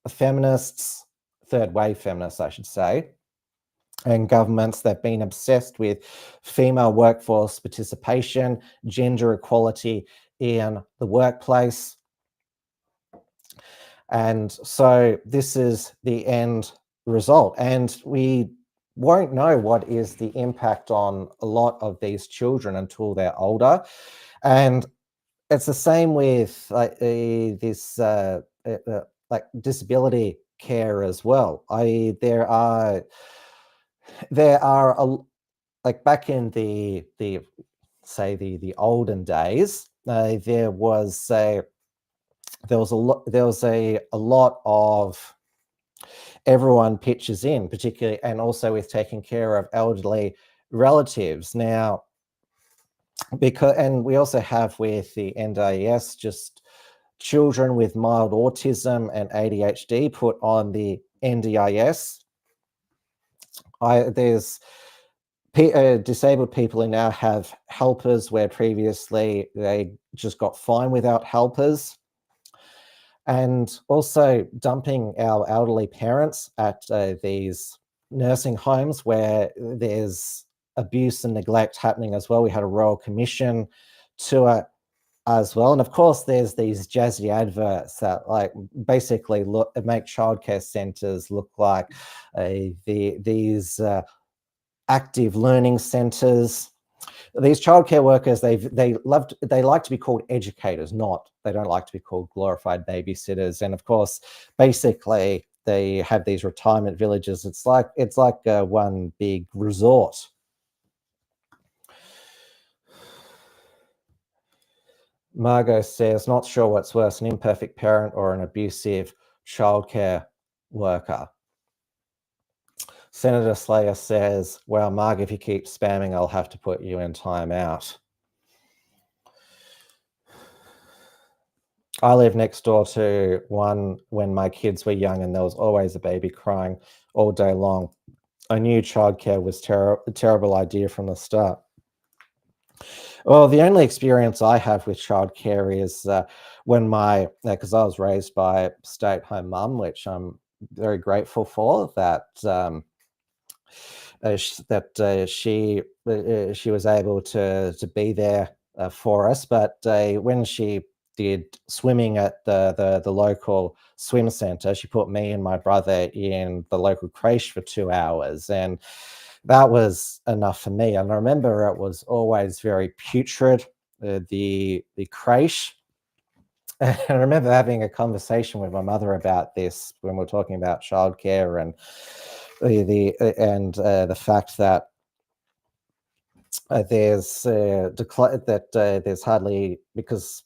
Speaker 2: feminists, third wave feminists, I should say, and governments that have been obsessed with female workforce participation, gender equality in the workplace. And so this is the end result. And we won't know what is the impact on a lot of these children until they're older. And it's the same with like like disability care as well. There are like back in the olden days, there was a lot of everyone pitches in, particularly, and also with taking care of elderly relatives. Now, and we also have with the NDIS just children with mild autism and ADHD put on the NDIS. There's disabled people who now have helpers where previously they just got fine without helpers. And also dumping our elderly parents at these nursing homes where there's abuse and neglect happening as well. We had a royal commission to it as well. And of course, there's these jazzy adverts that like basically make childcare centres look like these active learning centres. These childcare workers, they like to be called educators, they don't like to be called glorified babysitters. And of course, basically, they have these retirement villages. It's like one big resort. Margot says, not sure what's worse, an imperfect parent or an abusive childcare worker. Senator Slayer says, well, Marg, if you keep spamming, I'll have to put you in timeout. I lived next door to one when my kids were young, and there was always a baby crying all day long. I knew childcare was a terrible idea from the start. Well, the only experience I have with childcare is when because I was raised by a stay-at-home mum, which I'm very grateful for, that she was able to be there for us. But when she did swimming at the local swim centre, she put me and my brother in the local creche for 2 hours, and that was enough for me. And I remember it was always very putrid, the creche. And I remember having a conversation with my mother about this when we were talking about childcare and the fact that there's hardly, because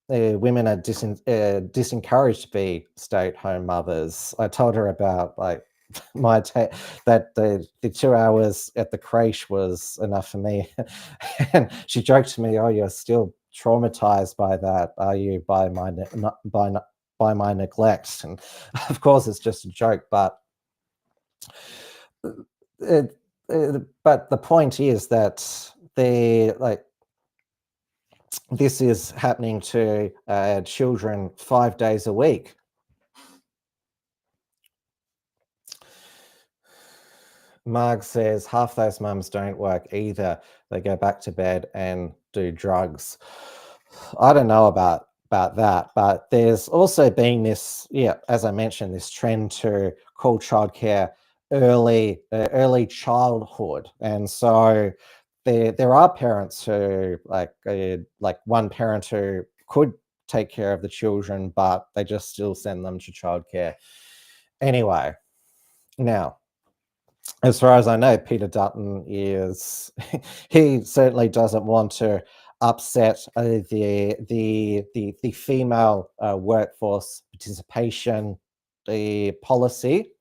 Speaker 2: women are disencouraged to be stay-at-home mothers. I told her about like that the 2 hours at the creche was enough for me, and she joked to me, "Oh, you're still traumatized by that, are you? By my neglect?" And of course, it's just a joke, but the point is that this is happening to children 5 days a week. Marg says half those mums don't work either. They go back to bed and do drugs. I don't know about that, but there's also been this, as I mentioned, this trend to call childcare early childhood, and so there are parents who like one parent who could take care of the children, but they just still send them to childcare anyway. Now, as far as I know, Peter Dutton he certainly doesn't want to upset the female workforce participation policy.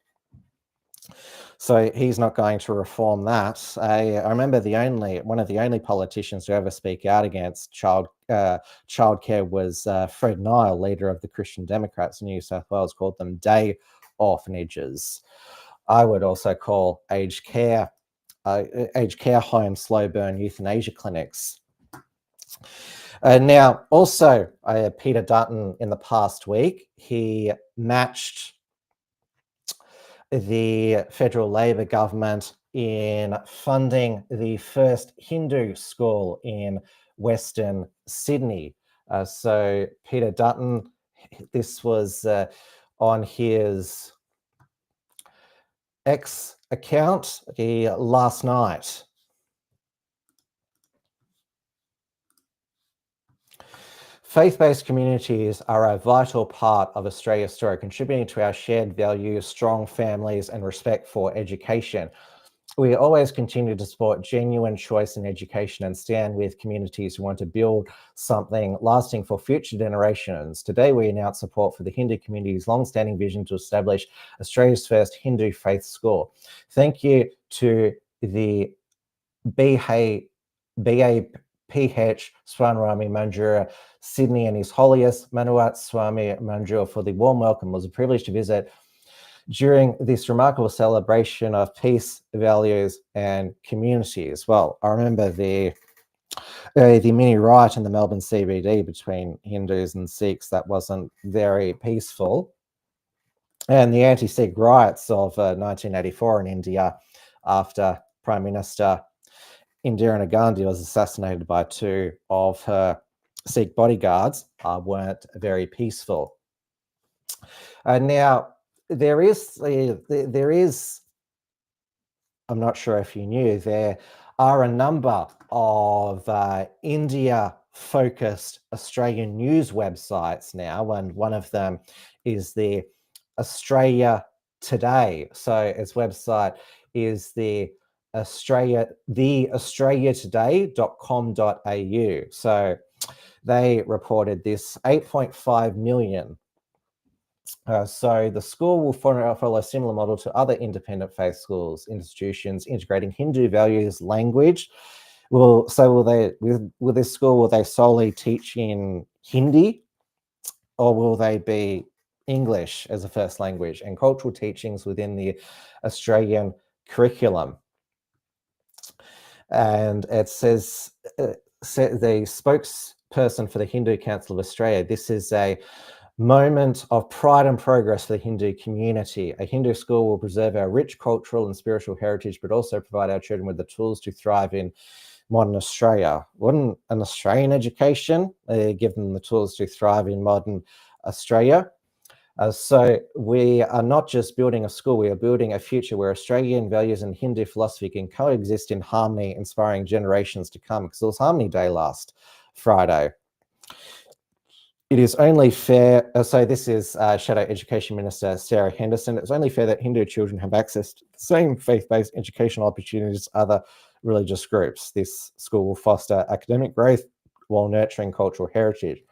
Speaker 2: So he's not going to reform that. I remember one of the only politicians to ever speak out against childcare was Fred Nile, leader of the Christian Democrats in New South Wales, called them day orphanages. I would also call aged care homes slow burn euthanasia clinics. Now, also, Peter Dutton in the past week, he matched the federal Labor government in funding the first Hindu school in Western Sydney. So Peter Dutton, this was on his X account last night. Faith-based communities are a vital part of Australia's story, contributing to our shared values, strong families, and respect for education. We always continue to support genuine choice in education and stand with communities who want to build something lasting for future generations. Today, we announce support for the Hindu community's long-standing vision to establish Australia's first Hindu faith school. Thank you to the BAPH Swanrami Manjura Sydney and His Holiest Manuat Swami Manjura for the warm welcome. It was a privilege to visit during this remarkable celebration of peace, values, and community as well. I remember the mini riot in the Melbourne CBD between Hindus and Sikhs that wasn't very peaceful, and the anti-Sikh riots of 1984 in India after Prime Minister Indira Gandhi was assassinated by two of her Sikh bodyguards weren't very peaceful. Now, there is, I'm not sure if you knew, there are a number of India-focused Australian news websites now, and one of them is the Australia Today. So its website is the australiatoday.com.au. So they reported this 8.5 million. So the school will follow a similar model to other independent faith schools, institutions integrating Hindu values, language. Will this school, will they solely teach in Hindi? or will they be English as a first language and cultural teachings within the Australian curriculum? And it says, the spokesperson for the Hindu Council of Australia, this is a moment of pride and progress for the Hindu community. A Hindu school will preserve our rich cultural and spiritual heritage, but also provide our children with the tools to thrive in modern Australia. Wouldn't an Australian education give them the tools to thrive in modern Australia? So we are not just building a school, we are building a future where Australian values and Hindu philosophy can coexist in harmony, inspiring generations to come, because it was Harmony Day last Friday. It is only fair, so this is Shadow Education Minister Sarah Henderson. It's only fair that Hindu children have access to the same faith-based educational opportunities as other religious groups. This school will foster academic growth while nurturing cultural heritage.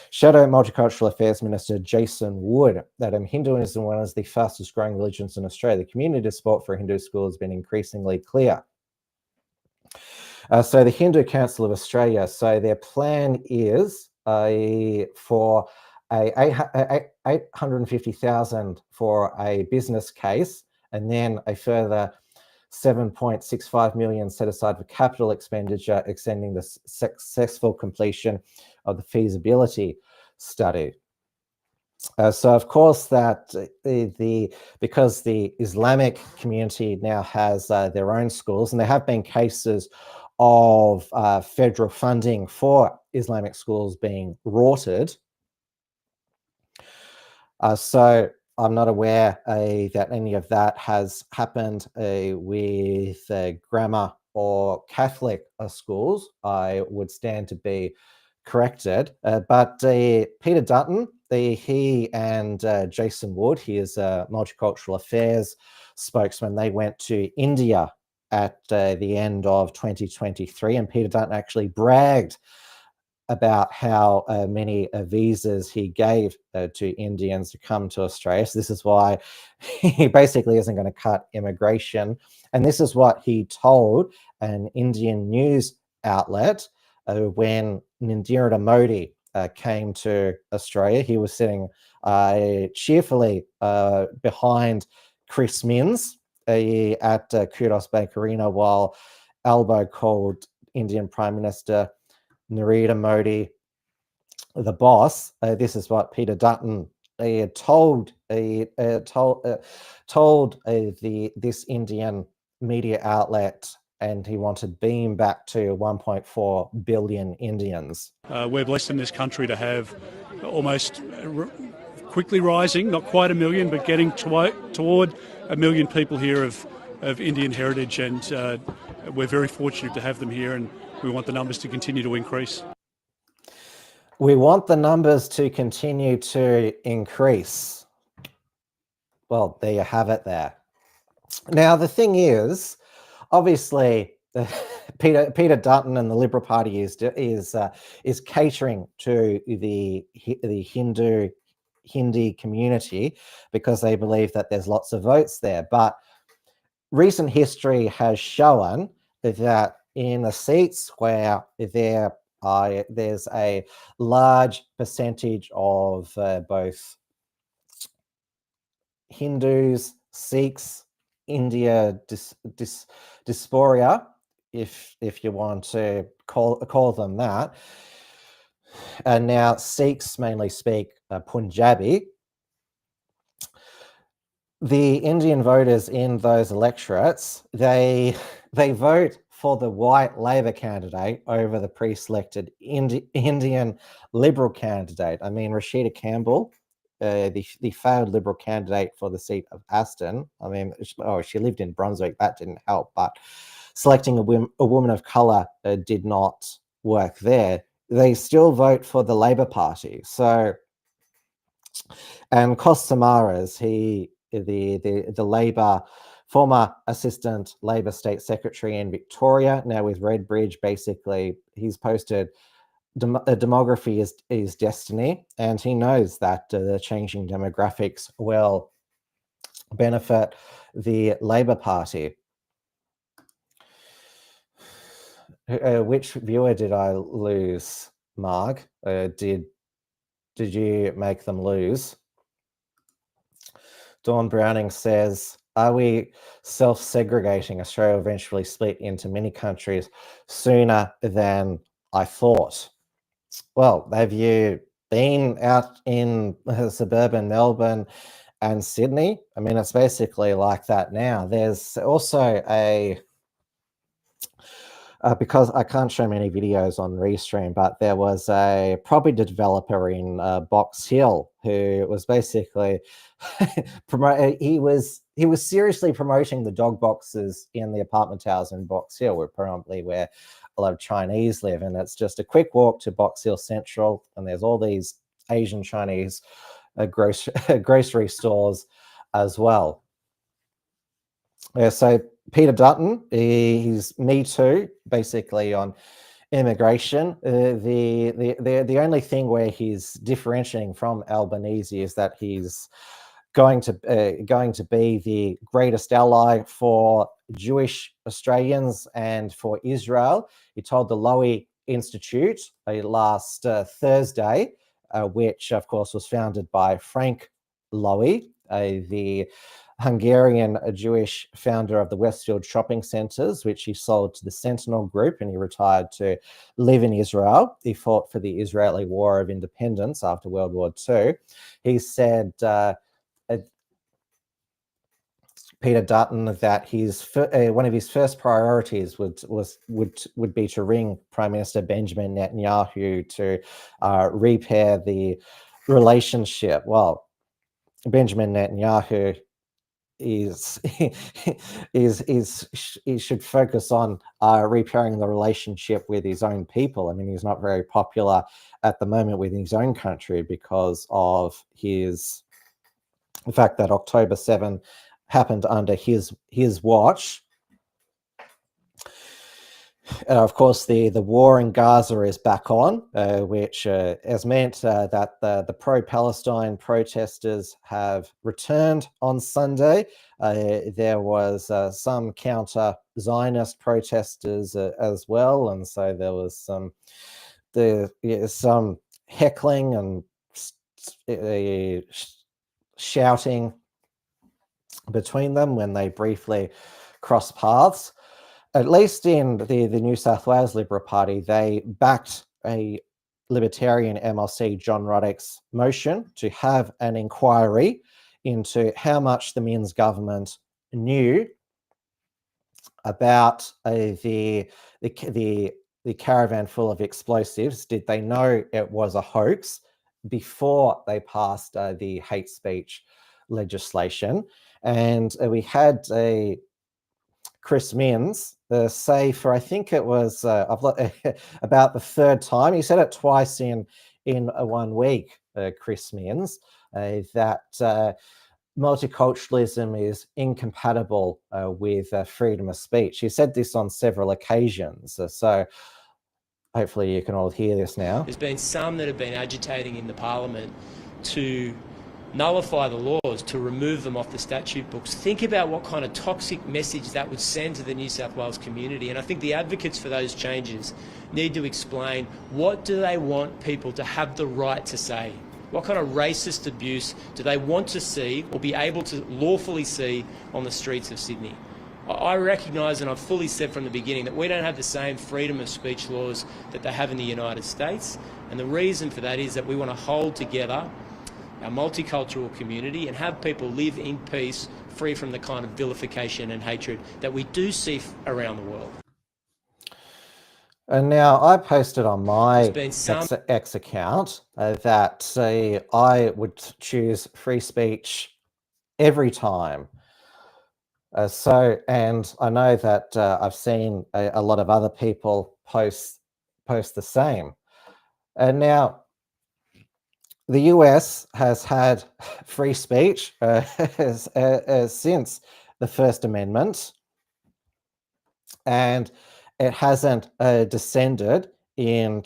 Speaker 2: Shadow Multicultural Affairs Minister Jason Wood, that Hinduism is one of the fastest growing religions in Australia. The community support for Hindu school has been increasingly clear. So the Hindu Council of Australia, so their plan is for a 850,000 for a business case, and then a further 7.65 million set aside for capital expenditure, extending the successful completion of the feasibility study. So of course that because the Islamic community now has their own schools, and there have been cases of federal funding for Islamic schools being rorted. So I'm not aware that any of that has happened with grammar or Catholic schools. I would stand to be corrected. But Peter Dutton, he and Jason Wood, he is a multicultural affairs spokesman. They went to India at the end of 2023, and Peter Dutton actually bragged about how many visas he gave to Indians to come to Australia. So this is why he basically isn't going to cut immigration. And this is what he told an Indian news outlet when Narendra Modi came to Australia. He was sitting cheerfully behind Chris Minns at Kudos Bank Arena, while Albo called Indian Prime Minister Narendra Modi the boss. This is what Peter Dutton told this Indian media outlet, and he wanted beam back to 1.4 billion Indians.
Speaker 5: We're blessed in this country to have almost quickly rising, not quite a million, but getting toward a million people here of Indian heritage, and we're very fortunate to have them here, and we want the numbers to continue to increase.
Speaker 2: We want the numbers to continue to increase. Well, there you have it there. Now, the thing is, obviously, Peter Dutton and the Liberal Party is catering to the Hindi community because they believe that there's lots of votes there. But recent history has shown that in the seats where there's a large percentage of both Hindus, Sikhs, India diaspora, if you want to call them that. And now Sikhs mainly speak Punjabi. The Indian voters in those electorates, they vote for the white Labor candidate over the pre-selected Indian Liberal candidate. I mean, Rashida Campbell, the failed Liberal candidate for the seat of Aston. I mean, she lived in Brunswick. That didn't help. But selecting a woman of colour did not work there. They still vote for the Labor Party. So, and Kos Samaras, the Labor former Assistant Labor State Secretary in Victoria, now with Redbridge, basically, he's posted demography is destiny, and he knows that the changing demographics will benefit the Labor Party. Which viewer did I lose, Mark? did you make them lose? Dawn Browning says, are we self-segregating? Australia will eventually split into many countries sooner than I thought. Well, have you been out in suburban Melbourne and Sydney? I mean, it's basically like that now. There's also a because I can't show many videos on Restream, but there was a property developer in Box Hill who was basically he was seriously promoting the dog boxes in the apartment towers in Box Hill, where a lot of Chinese live, and it's just a quick walk to Box Hill Central, and there's all these Asian Chinese grocery stores as well. Yeah, so Peter Dutton, he's Me Too, basically on immigration. The only thing where he's differentiating from Albanese is that he's going to be the greatest ally for Jewish Australians and for Israel. He told the Lowy Institute last Thursday, which of course was founded by Frank Lowy, the Hungarian Jewish founder of the Westfield shopping centres, which he sold to the Sentinel Group, and he retired to live in Israel. He fought for the Israeli War of Independence after World War II. He said, Peter Dutton, that one of his first priorities would be to ring Prime Minister Benjamin Netanyahu to repair the relationship. Well, Benjamin Netanyahu he should focus on repairing the relationship with his own people. I mean, he's not very popular at the moment within his own country because of the fact that October 7 happened under his watch. Of course, the war in Gaza is back on, which has meant that the pro-Palestine protesters have returned on Sunday. There was some counter-Zionist protesters as well, and so there was some heckling and shouting between them when they briefly crossed paths. At least in the New South Wales Liberal Party, they backed a Libertarian MLC, John Roddick's motion to have an inquiry into how much the Minns government knew about the caravan full of explosives. Did they know it was a hoax before they passed the hate speech legislation? And we had Chris Minns say for, I think it was about the third time, he said it twice in 1 week, Chris Minns, that multiculturalism is incompatible with freedom of speech. He said this on several occasions. So hopefully you can all hear this now.
Speaker 6: There's been some that have been agitating in the parliament to nullify the laws, to remove them off the statute books. Think about what kind of toxic message that would send to the New South Wales community. And I think the advocates for those changes need to explain, what do they want people to have the right to say? What kind of racist abuse do they want to see or be able to lawfully see on the streets of Sydney? I recognise, and I've fully said from the beginning, that we don't have the same freedom of speech laws that they have in the United States. And the reason for that is that we want to hold together our multicultural community and have people live in peace, free from the kind of vilification and hatred that we do see around the world.
Speaker 2: And now I posted on my X account that I would choose free speech every time. And I know that I've seen a lot of other people post the same. And now the US has had free speech since the First Amendment, and it hasn't descended in.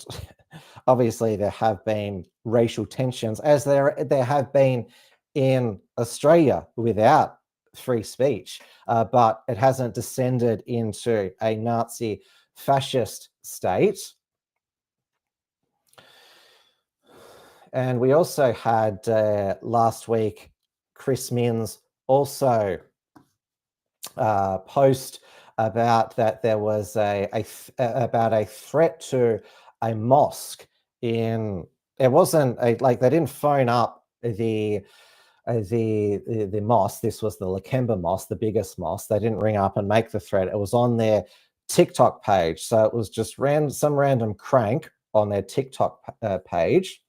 Speaker 2: Obviously, there have been racial tensions, as there have been in Australia without free speech, but it hasn't descended into a Nazi fascist state. And we also had last week, Chris Minns also post about that there was about a threat to a mosque in. It wasn't like they didn't phone up the mosque. This was the Lakemba mosque, the biggest mosque. They didn't ring up and make the threat. It was on their TikTok page. So it was just some random crank on their TikTok page.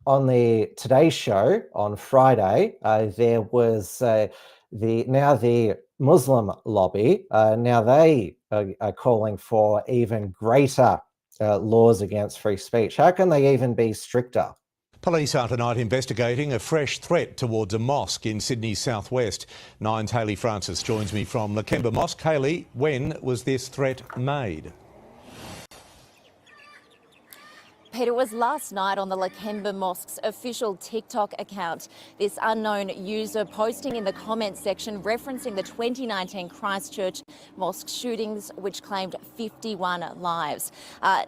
Speaker 2: On the Today Show on Friday, there was the Muslim lobby. Now they are calling for even greater laws against free speech. How can they even be stricter?
Speaker 7: Police are tonight investigating a fresh threat towards a mosque in Sydney's southwest. Nine's Hayley Francis joins me from Lakemba Mosque. Hayley, when was this threat made?
Speaker 8: Peter, it was last night on the Lakemba Mosque's official TikTok account. This unknown user posting in the comments section referencing the 2019 Christchurch mosque shootings, which claimed 51 lives.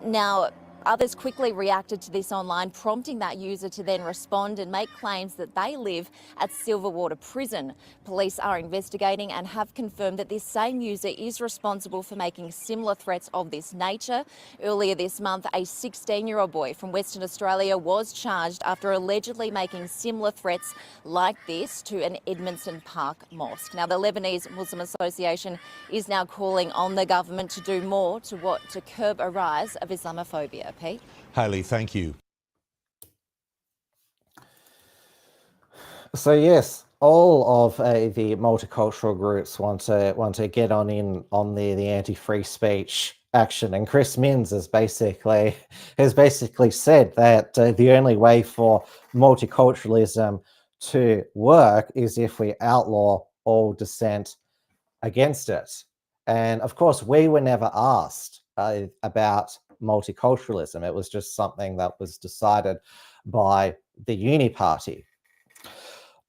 Speaker 8: Now, others quickly reacted to this online, prompting that user to then respond and make claims that they live at Silverwater Prison. Police are investigating and have confirmed that this same user is responsible for making similar threats of this nature. Earlier this month, a 16-year-old boy from Western Australia was charged after allegedly making similar threats like this to an Edmondson Park mosque. Now, the Lebanese Muslim Association is now calling on the government to do more to curb a rise of Islamophobia. Pete?
Speaker 7: Hayley, thank you.
Speaker 2: So yes, all of the multicultural groups want to get on the anti-free speech action, and Chris Minns has basically said that the only way for multiculturalism to work is if we outlaw all dissent against it. And of course, we were never asked about multiculturalism. It was just something that was decided by the Uni Party.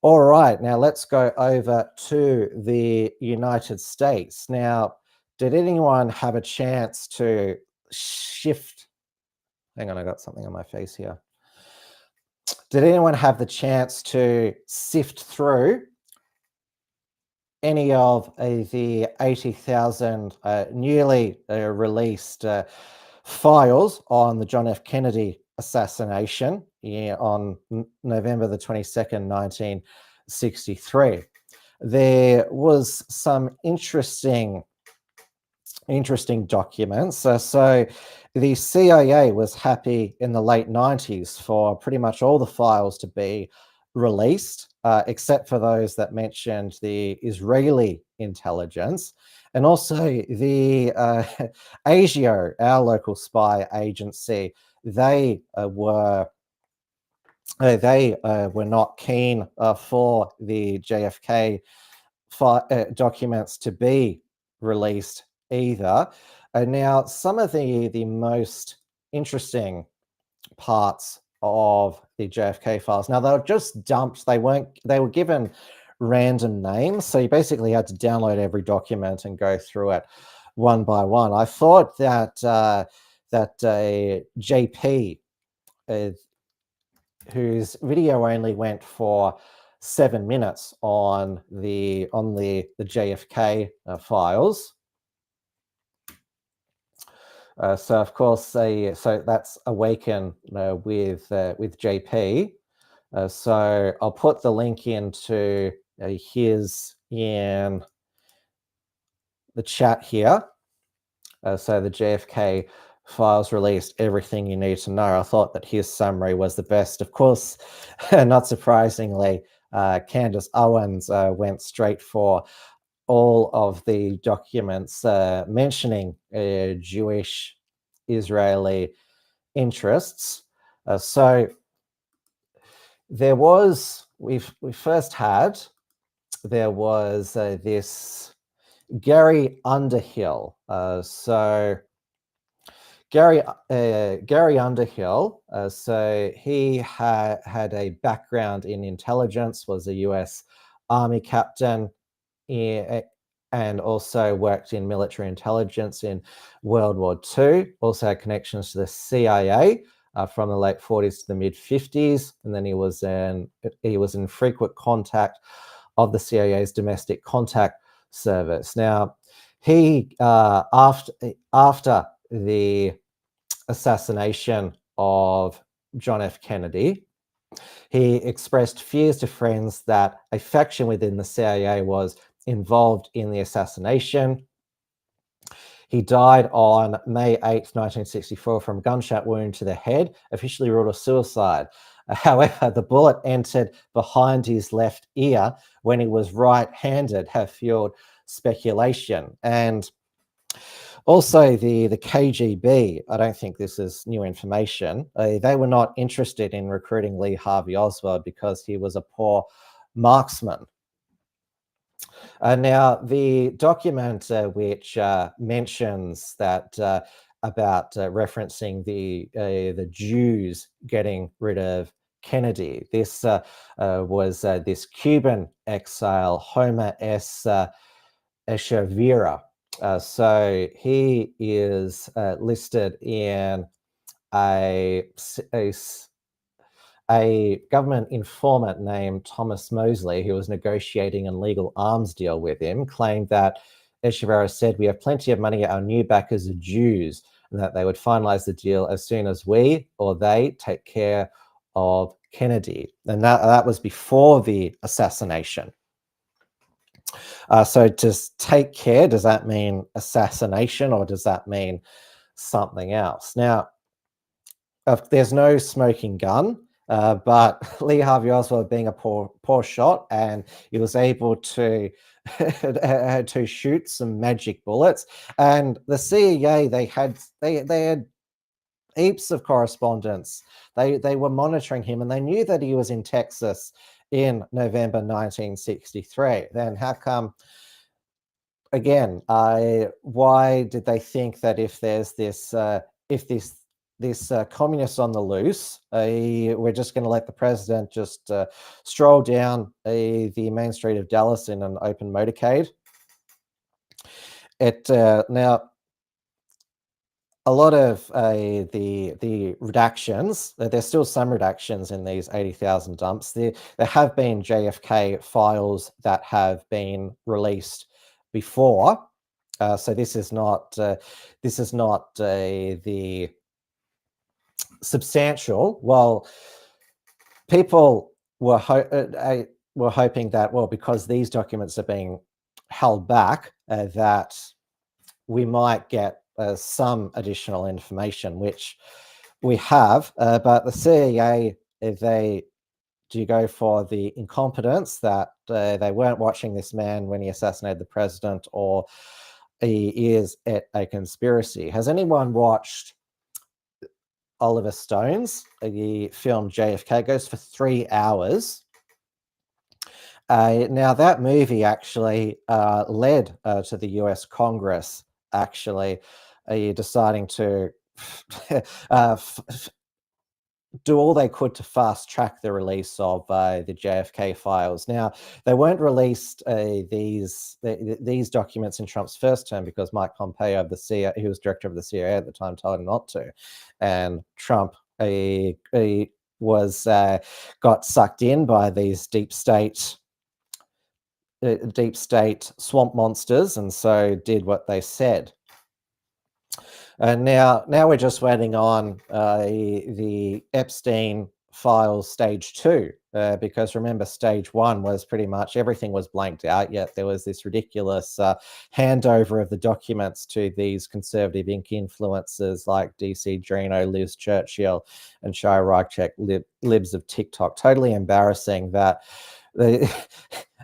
Speaker 2: All right, now let's go over to the United States. Now, did anyone have a chance to shift? Hang on, I got something on my face here. Did anyone have the chance to sift through any of the 80,000 newly released files on the John F. Kennedy assassination on November the 22nd, 1963? There was some interesting documents. So the CIA was happy in the late 90s for pretty much all the files to be released, except for those that mentioned the Israeli intelligence. And also the ASIO, our local spy agency, they were not keen for the JFK documents to be released either. Now, some of the most interesting parts of the JFK files. Now, they were just dumped. They were given random names, so you basically had to download every document and go through it one by one. I thought that JP, whose video only went for 7 minutes on the JFK files. So of course, so that's Awaken with JP. So I'll put the link into his in the chat here. So the JFK files released, everything you need to know. I thought that his summary was the best. Of course, not surprisingly, Candace Owens went straight for all of the documents mentioning Jewish Israeli interests. So there was, there was this Gary Underhill. So Gary Underhill, so he had a background in intelligence, was a US Army captain and also worked in military intelligence in World War II, also had connections to the CIA from the late 40s to the mid 50s. And then he was in frequent contact of the CIA's domestic contact service. Now, he, after the assassination of John F. Kennedy, he expressed fears to friends that a faction within the CIA was involved in the assassination. He died on May 8th, 1964 from a gunshot wound to the head, officially ruled a suicide. However, the bullet entered behind his left ear when he was right-handed, have fueled speculation. And also the KGB, I don't think this is new information, they were not interested in recruiting Lee Harvey Oswald because he was a poor marksman. Now, the document which mentions that about referencing the Jews getting rid of Kennedy, this was this Cuban exile, Homer S. Echeverria. So he is listed in a government informant named Thomas Mosley, who was negotiating a legal arms deal with him, claimed that Echeverria said, "We have plenty of money. Our new backers are Jews," and that they would finalize the deal as soon as we or they take care of Kennedy. And that was before the assassination. So to take care, does that mean assassination or does that mean something else? Now, there's no smoking gun, but Lee Harvey Oswald being a poor shot, and he was able to to shoot some magic bullets. And the CIA, they had heaps of correspondence. They were monitoring him, and they knew that he was in Texas in November 1963. Then how come? Again, why did they think that if there's this communist on the loose, we're just going to let the president just stroll down the main street of Dallas in an open motorcade? Now, a lot of the redactions, there's still some redactions in these 80,000 dumps. There have been JFK files that have been released before, so this is not the substantial. Well, people were hoping that, well, because these documents are being held back, that we might get some additional information, which we have, but the CIA, if they do go for the incompetence that they weren't watching this man when he assassinated the president, or he is a conspiracy. Has anyone watched Oliver Stone's the film JFK? It goes for 3 hours. Now, that movie actually led to the US Congress actually deciding to do all they could to fast track the release of the JFK files. Now, they weren't released these documents in Trump's first term because Mike Pompeo of the CIA, who was director of the CIA at the time, told him not to, and Trump was got sucked in by these deep state swamp monsters, and so did what they said. And now we're just waiting on the Epstein files stage 2, because remember, stage 1 was pretty much everything was blanked out, yet there was this ridiculous handover of the documents to these conservative ink influencers like DC Drino, Liz Churchill, and Shai Reichek, libs of TikTok. Totally embarrassing that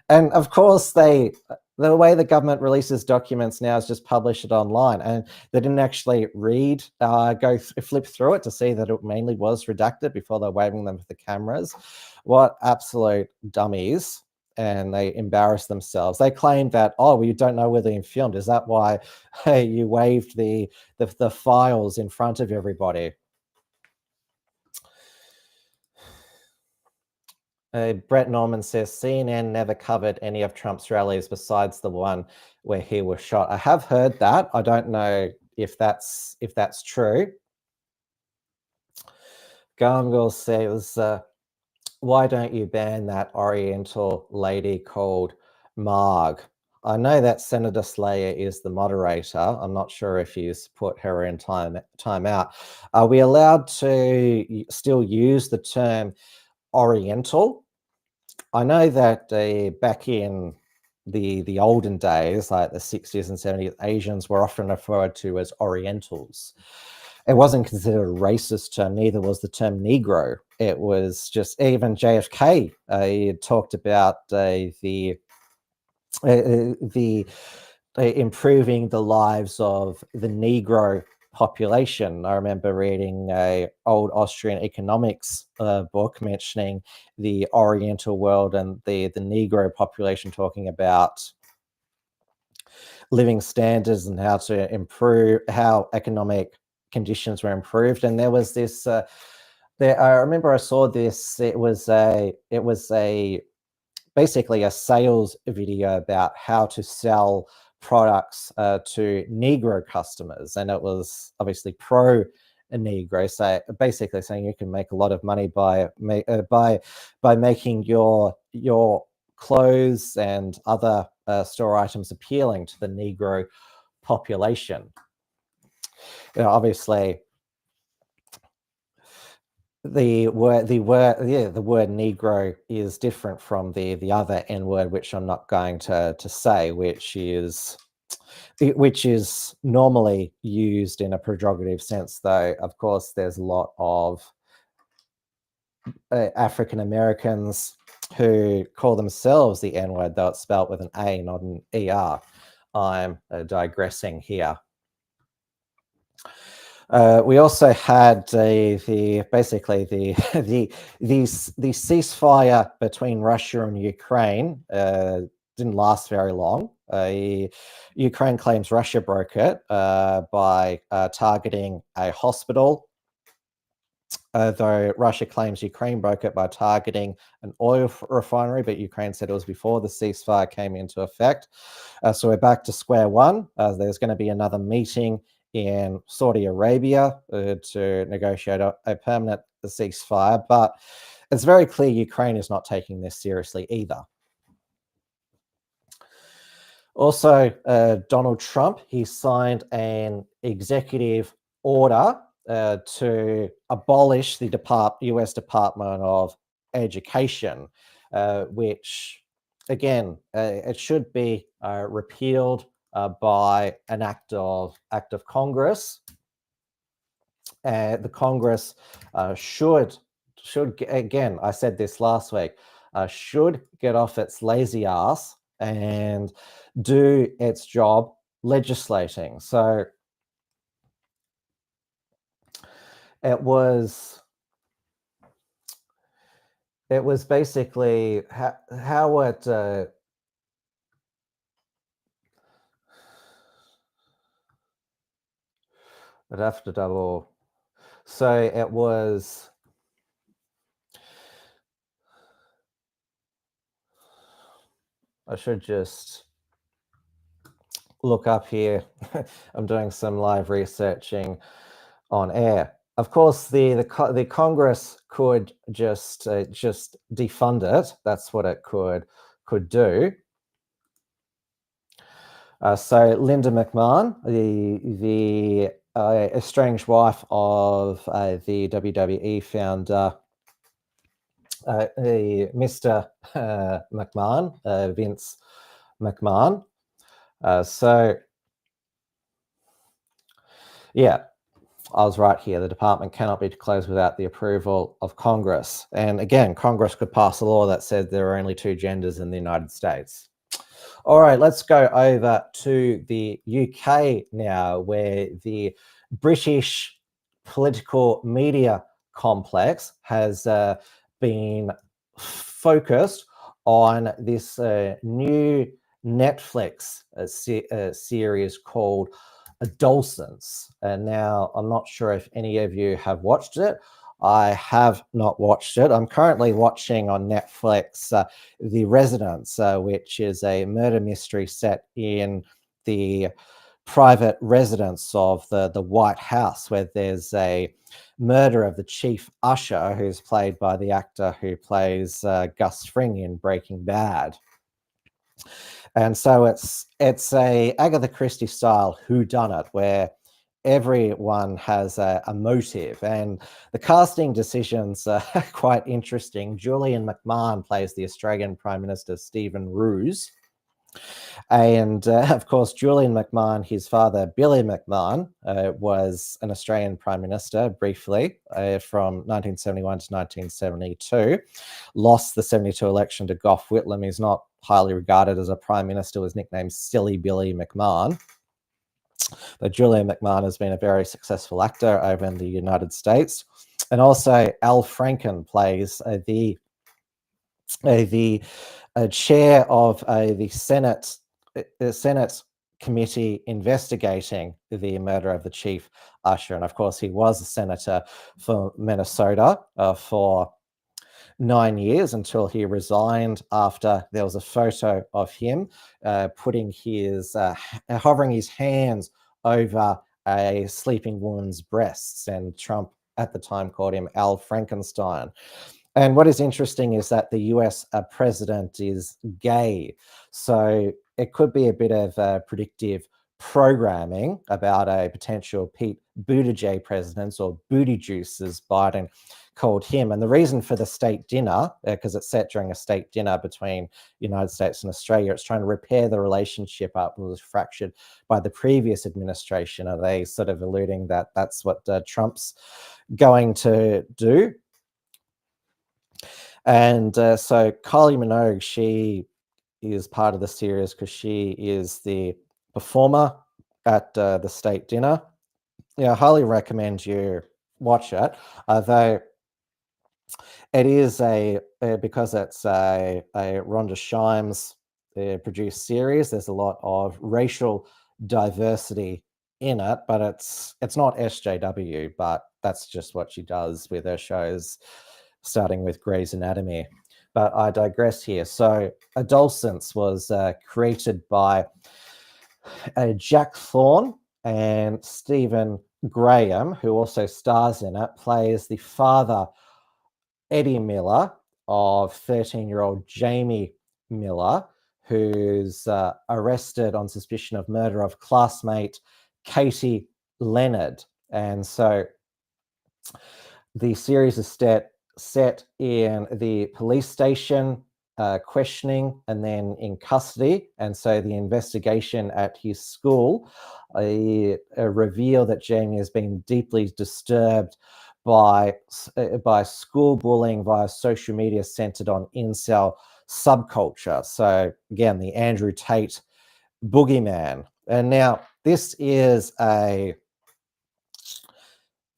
Speaker 2: and of course the way the government releases documents now is just publish it online, and they didn't actually read, flip through it to see that it mainly was redacted before they're waving them for the cameras. What absolute dummies. And they embarrass themselves. They claim that, oh, well, you don't know where they're filmed. Is that why you waved the files in front of everybody? Brett Norman says CNN never covered any of Trump's rallies besides the one where he was shot. I have heard that. I don't know if that's true. Garmgirl says, why don't you ban that Oriental lady called Marg? I know that Senator Slayer is the moderator. I'm not sure if he's put her in time out. Are we allowed to still use the term Oriental? I know that back in the olden days, like the 60s and 70s, Asians were often referred to as Orientals. It wasn't considered a racist term, neither was the term Negro. It was just, even JFK talked about the improving the lives of the Negro population. I remember reading a old Austrian economics book mentioning the Oriental world and the Negro population, talking about living standards and how to improve, how economic conditions were improved. And there was this I remember I saw this, it was basically a sales video about how to sell products to Negro customers, and it was obviously pro Negro, so basically saying you can make a lot of money by making your clothes and other store items appealing to the Negro population. You know, obviously the word Negro is different from the other N word, which I'm not going to say, which is normally used in a pejorative sense, though of course there's a lot of African Americans who call themselves the N word, though it's spelled with an A, not an ER. I'm digressing here. We also had the ceasefire between Russia and Ukraine didn't last very long. Ukraine claims Russia broke it by targeting a hospital, though Russia claims Ukraine broke it by targeting an oil refinery, but Ukraine said it was before the ceasefire came into effect. So we're back to square one. There's going to be another meeting in Saudi Arabia to negotiate a permanent ceasefire, but it's very clear Ukraine is not taking this seriously either. Also, Donald Trump, he signed an executive order to abolish the US Department of Education, which, again, it should be repealed by an act of Congress. The Congress should, again, I said this last week, should get off its lazy ass and do its job legislating. So it was basically how it I'd have to double. So it was, I should just look up here. I'm doing some live researching on air. Of course, the Congress could just defund it. That's what it could do. So Linda McMahon, the estranged wife of the WWE founder, Mr. McMahon, Vince McMahon. So, yeah, I was right here. The department cannot be closed without the approval of Congress. And again, Congress could pass a law that said there are only two genders in the United States. All right, let's go over to the UK now, where the British political media complex has been focused on this new Netflix series called Adolescence. And now I'm not sure if any of you have watched it. I have not watched it. I'm currently watching on Netflix The Residence, which is a murder mystery set in the private residence of the White House, where there's a murder of the chief usher, who's played by the actor who plays Gus Fring in Breaking Bad. And so it's a Agatha Christie style whodunit, where everyone has a motive, and the casting decisions are quite interesting. Julian McMahon plays the Australian Prime Minister Stephen Roos. And of course, Julian McMahon, his father, Billy McMahon, was an Australian Prime Minister briefly from 1971 to 1972, lost the 72 election to Gough Whitlam. He's not highly regarded as a Prime Minister, was nicknamed Silly Billy McMahon. But Julian McMahon has been a very successful actor over in the United States. And also Al Franken plays the chair of the Senate committee investigating the murder of the chief usher. And of course, he was a senator for Minnesota for 9 years until he resigned after there was a photo of him hovering his hands over a sleeping woman's breasts. And Trump at the time called him Al Frankenstein. And what is interesting is that the US president is gay. So it could be a bit of predictive programming about a potential Pete Buttigieg president, or booty juice, as Biden called him. And the reason for the state dinner, because it's set during a state dinner between the United States and Australia, it's trying to repair the relationship up that was fractured by the previous administration. Are they sort of alluding that that's what Trump's going to do? And so Kylie Minogue, she is part of the series because she is the performer at the state dinner. Yeah, I highly recommend you watch it. Though it is because it's a Rhonda Shimes produced series, there's a lot of racial diversity in it, but it's not SJW, but that's just what she does with her shows, starting with Grey's Anatomy. But I digress here. So Adolescence was created by Jack Thorne, and Stephen Graham, who also stars in it, plays the father, Eddie Miller, of 13-year-old Jamie Miller, who's arrested on suspicion of murder of classmate Katie Leonard. And so the series is set in the police station, questioning, and then in custody. And so the investigation at his school reveal that Jamie has been deeply disturbed by school bullying via social media centered on incel subculture. So again, the Andrew Tate boogeyman. And now this is a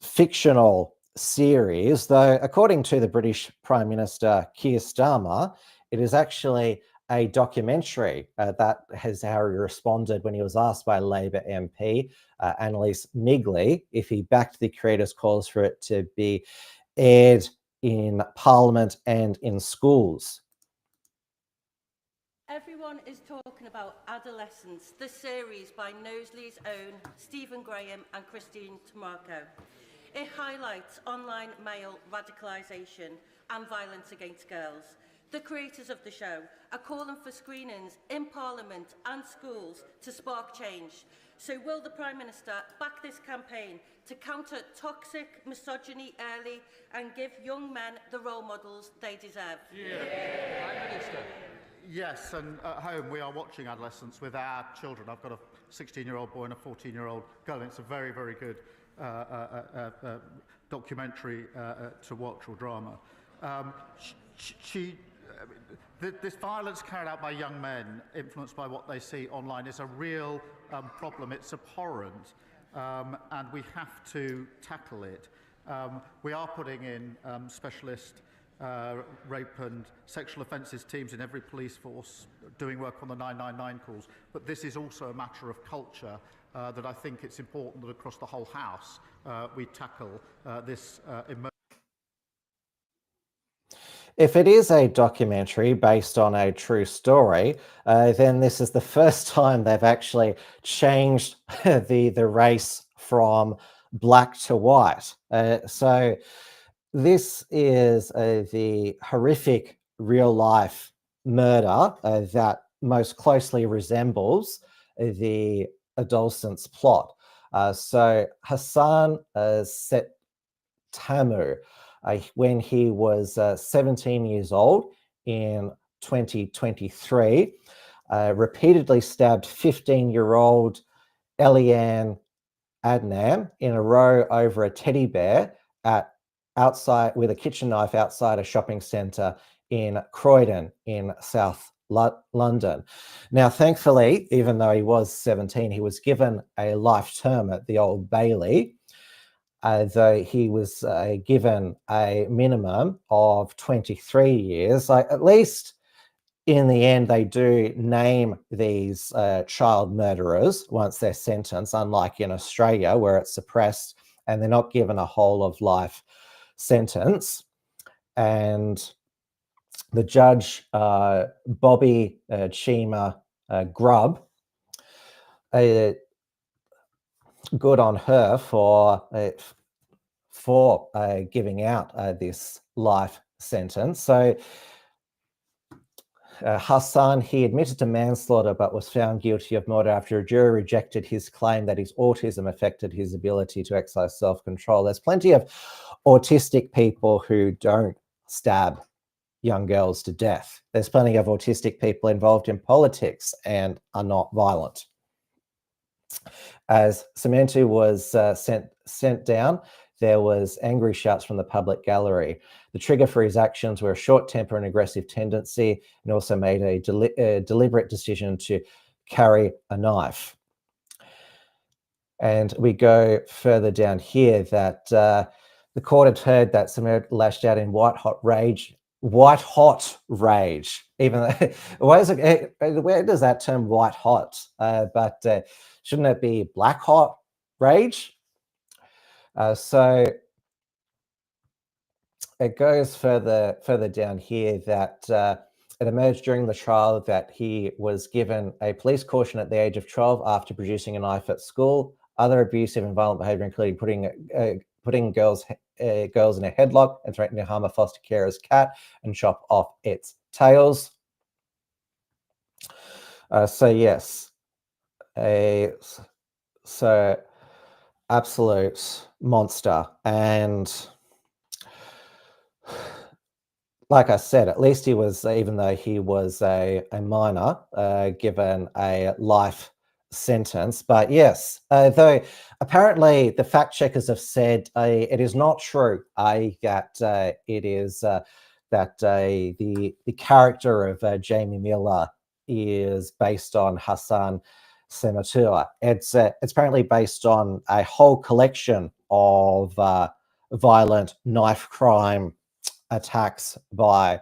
Speaker 2: fictional series, though according to the British Prime Minister Keir Starmer, it is actually a documentary. That is how he responded when he was asked by Labor MP Annalise Migley if he backed the creators' calls for it to be aired in Parliament and in schools.
Speaker 9: Everyone is talking about Adolescence, the series by Knowsley's own Stephen Graham and Christine Tamarco. It highlights online male radicalisation and violence against girls. The creators of the show are calling for screenings in Parliament and schools to spark change. So will the Prime Minister back this campaign to counter toxic misogyny early and give young men the role models they deserve?
Speaker 10: Prime Minister. Yes, and at home we are watching Adolescence with our children. I've got a 16-year-old boy and a 14-year-old girl, and it's a very, very good documentary to watch, or drama. This violence carried out by young men, influenced by what they see online, is a real problem. It's abhorrent, and we have to tackle it. We are putting in specialist rape and sexual offences teams in every police force, doing work on the 999 calls. But this is also a matter of culture that I think it's important that across the whole House we tackle this emergency.
Speaker 2: if it is a documentary based on a true story, then this is the first time they've actually changed the race from black to white. So this is the horrific real life murder that most closely resembles the adolescent's plot. So Hassan Set Tamu, when he was 17 years old in 2023, repeatedly stabbed 15-year-old Eliane Adnan in a row over a teddy bear outside with a kitchen knife outside a shopping centre in Croydon in South London. Now, thankfully, even though he was 17, he was given a life term at the Old Bailey, though he was given a minimum of 23 years. At least in the end, they do name these child murderers once they're sentenced, unlike in Australia where it's suppressed and they're not given a whole of life sentence. And the judge, Bobby Chima Grubb, good on her for giving out this life sentence. So Hassan, he admitted to manslaughter but was found guilty of murder after a jury rejected his claim that his autism affected his ability to exercise self-control. There's plenty of autistic people who don't stab young girls to death. There's plenty of autistic people involved in politics and are not violent. As Cementu was sent down, there was angry shouts from the public gallery. The trigger for his actions were a short temper and aggressive tendency, and also made a deliberate decision to carry a knife. And we go further down here that the court had heard that Cementu lashed out in white hot rage. Even though, where does that term white hot? But shouldn't it be black hot rage? So it goes further down here that it emerged during the trial that he was given a police caution at the age of 12 after producing a knife at school. Other abusive and violent behaviour, including putting girls in a headlock and threatening to harm a foster carer's cat and chop off its tails. So yes, so absolute monster. And like I said, at least he was, even though he was a minor, given a life sentence. But yes, though apparently the fact checkers have said it is not true that it is that the character of Jamie Miller is based on Hassan Sematua. It's apparently based on a whole collection of violent knife crime attacks by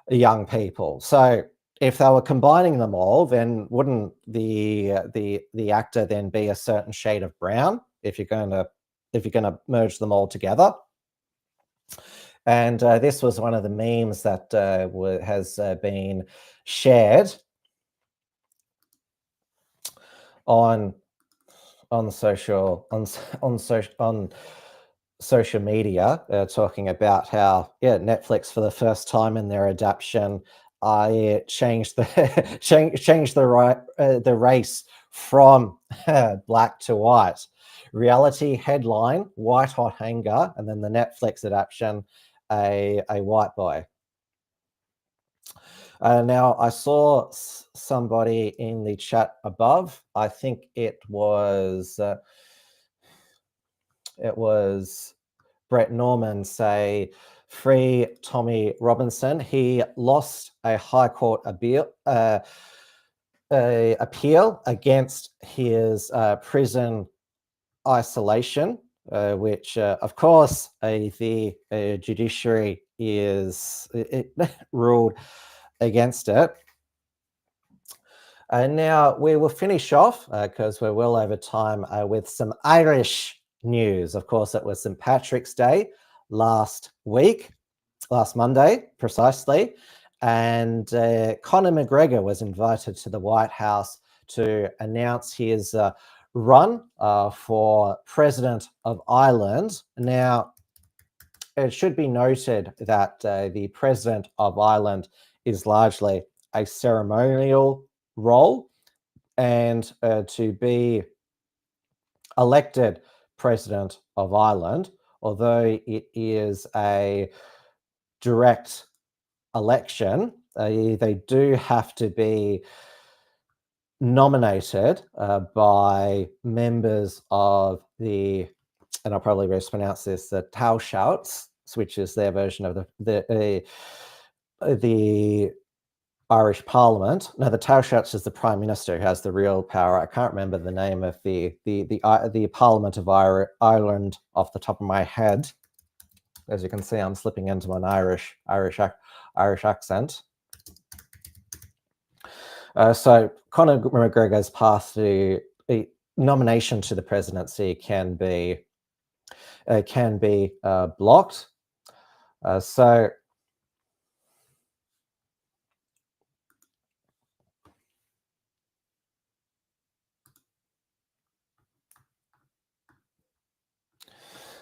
Speaker 2: young people. So if they were combining them all, then wouldn't the actor then be a certain shade of brown if you're going to merge them all together? And this was one of the memes that has been shared on social media, talking about how Netflix for the first time in their adaptation changed the race from black to white. Reality headline: white hot anger, and then the Netflix adaptation, a white boy. Now, I saw somebody in the chat above. I think it was Brett Norman say, "Free Tommy Robinson." He lost a High Court appeal against his prison isolation, which, of course, the judiciary ruled against it. Now we will finish off, because we're well over time, with some Irish news. Of course, it was St. Patrick's Day last week, last Monday, precisely. And Conor McGregor was invited to the White House to announce his run for President of Ireland. Now, it should be noted that the President of Ireland is largely a ceremonial role, and to be elected President of Ireland, although it is a direct election, they do have to be nominated by members of the, and I'll probably mispronounce this, the Taoiseach, which is their version of the Irish Parliament. Now, the Taoiseach is the Prime Minister who has the real power. I can't remember the name of the Parliament of Ireland off the top of my head. As you can see, I'm slipping into an Irish accent. So Conor McGregor's path to a nomination to the presidency can be blocked. So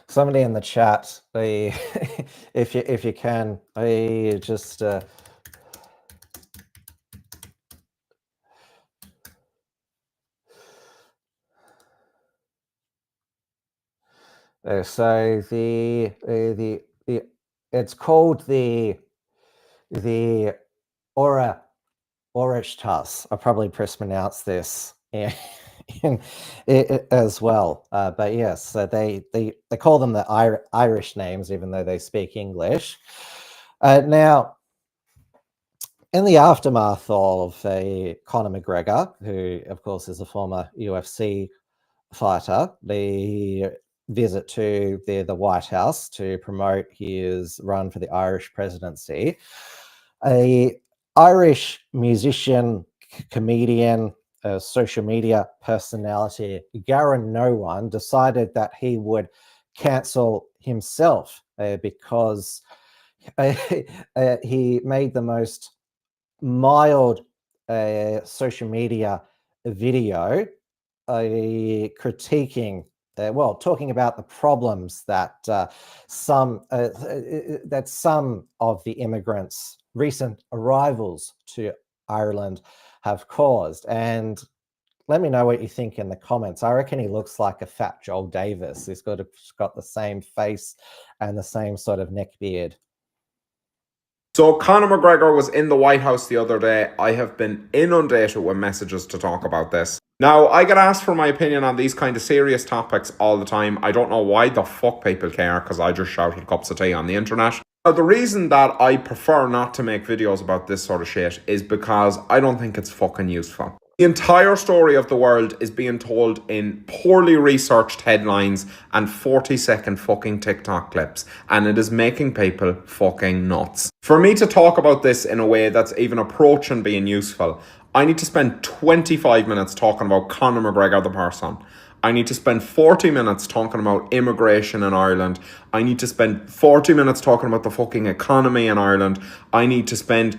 Speaker 2: somebody in the chat, if you can, just so it's called the Orishtas. I probably mispronounced this as well, but yes, so they call them the Irish names, even though they speak English. Now, in the aftermath of Conor McGregor, who of course is a former UFC fighter, the visit to the White House to promote his run for the Irish presidency, a Irish musician, comedian, social media personality, Garen No One, decided that he would cancel himself because he made the most mild social media video critiquing, talking about the problems that some of the immigrants, recent arrivals to Ireland, have caused. And let me know what you think in the comments. I reckon he looks like a fat Joel Davis. He's got the same face and the same sort of neck beard.
Speaker 11: So Conor McGregor was in the White House the other day. I have been inundated with messages to talk about this. Now, I get asked for my opinion on these kind of serious topics all the time. I don't know why the fuck people care, because I just shouted cups of tea on the internet. Now, the reason that I prefer not to make videos about this sort of shit is because I don't think it's fucking useful. The entire story of the world is being told in poorly researched headlines and 40-second fucking TikTok clips, and it is making people fucking nuts. For me to talk about this in a way that's even approaching being useful, I need to spend 25 minutes talking about Conor McGregor the person. I need to spend 40 minutes talking about immigration in Ireland. I need to spend 40 minutes talking about the fucking economy in Ireland. I need to spend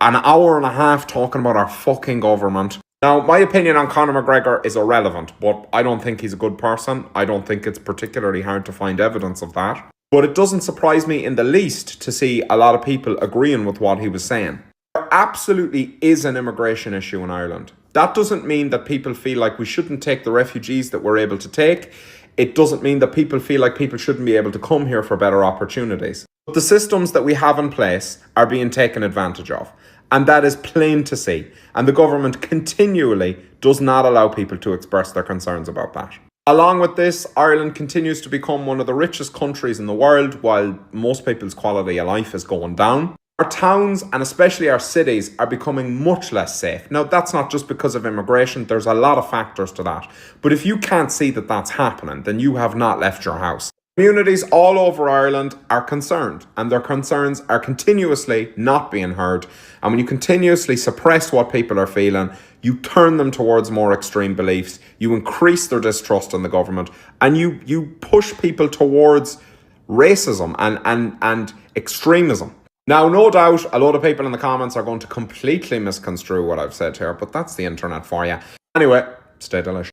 Speaker 11: an hour and a half talking about our fucking government. Now, my opinion on Conor McGregor is irrelevant, but I don't think he's a good person. I don't think it's particularly hard to find evidence of that. But it doesn't surprise me in the least to see a lot of people agreeing with what he was saying. There absolutely is an immigration issue in Ireland. That doesn't mean that people feel like we shouldn't take the refugees that we're able to take. It doesn't mean that people feel like people shouldn't be able to come here for better opportunities. But the systems that we have in place are being taken advantage of. And that is plain to see. And the government continually does not allow people to express their concerns about that. Along with this, Ireland continues to become one of the richest countries in the world, while most people's quality of life is going down. Our towns, and especially our cities, are becoming much less safe. Now, that's not just because of immigration. There's a lot of factors to that. But if you can't see that that's happening, then you have not left your house. Communities all over Ireland are concerned, and their concerns are continuously not being heard. And when you continuously suppress what people are feeling, you turn them towards more extreme beliefs, you increase their distrust in the government, and you push people towards racism and extremism. Now, no doubt, a lot of people in the comments are going to completely misconstrue what I've said here, but that's the internet for you. Anyway, stay delicious.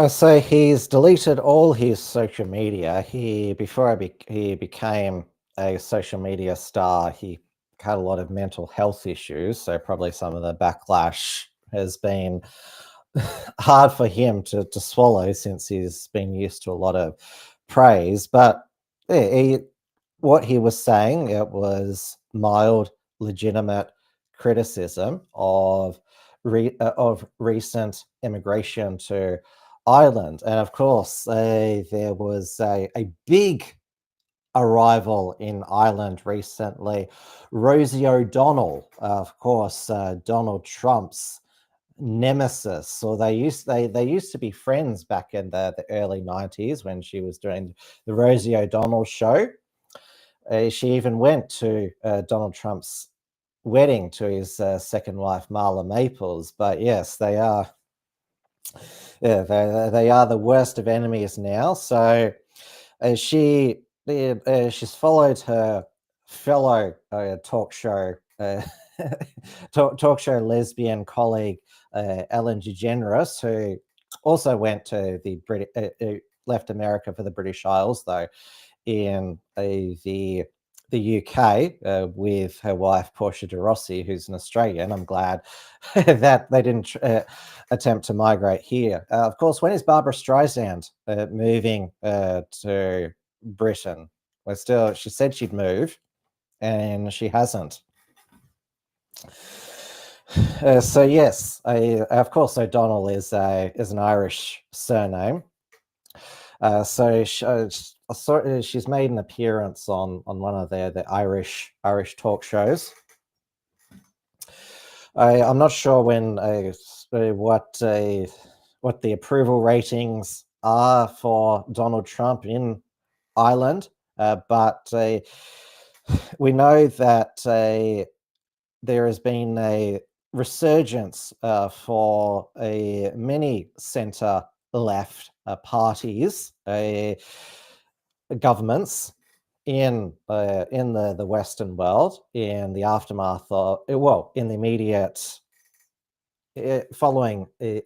Speaker 2: So he's deleted all his social media. Before he became a social media star, he had a lot of mental health issues. So probably some of the backlash has been hard for him to swallow, since he's been used to a lot of praise. But what he was saying, it was mild, legitimate criticism of recent immigration to Ireland. And of course, there was a big arrival in Ireland recently. Rosie O'Donnell, of course, Donald Trump's nemesis, or they used to be friends back in the early 90s when she was doing the Rosie O'Donnell show. She even went to Donald Trump's wedding to his second wife, Marla Maples. But yes, they are the worst of enemies now. So she's followed her fellow talk show lesbian colleague Ellen DeGeneres, who also went to the left America for the British Isles, though in the UK with her wife Portia de Rossi, who's an Australian. I'm glad that they didn't attempt to migrate here. Of course, when is Barbara Streisand moving to Britain? She said she'd move, and she hasn't. So yes, of course, O'Donnell is an Irish surname. So she's made an appearance on one of the Irish talk shows. I'm not sure what the approval ratings are for Donald Trump in Ireland, but we know that there has been a resurgence for many centre-left parties, governments in the Western world in the aftermath of, in the immediate following the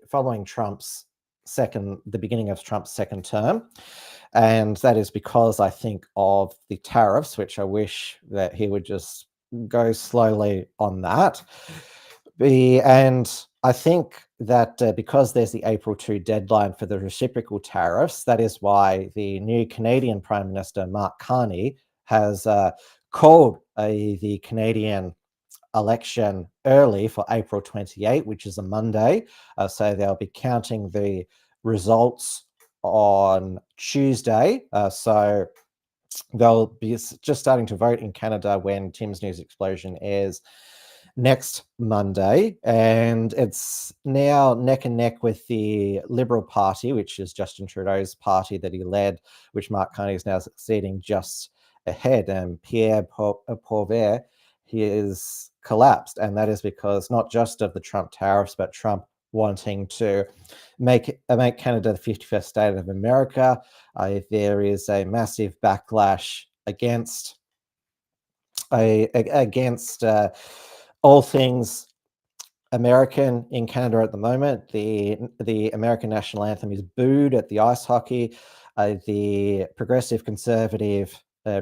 Speaker 2: beginning of Trump's second term. And that is because, I think, of the tariffs, which I wish that he would just go slowly on that. And I think that because there's the April 2 deadline for the reciprocal tariffs, that is why the new Canadian Prime Minister, Mark Carney, has called the Canadian election early for April 28, which is a Monday. So they'll be counting the results on Tuesday. So they'll be just starting to vote in Canada when Tim's News Explosion airs next Monday, and it's now neck and neck with the Liberal Party, which is Justin Trudeau's party that he led, which Mark Carney is now succeeding just ahead. And Pierre Poilievre, he is collapsed, and that is because not just of the Trump tariffs, but Trump wanting to make Canada the 51st state of America. There is a massive backlash against all things American in Canada at the moment. The American national anthem is booed at the ice hockey. The progressive conservative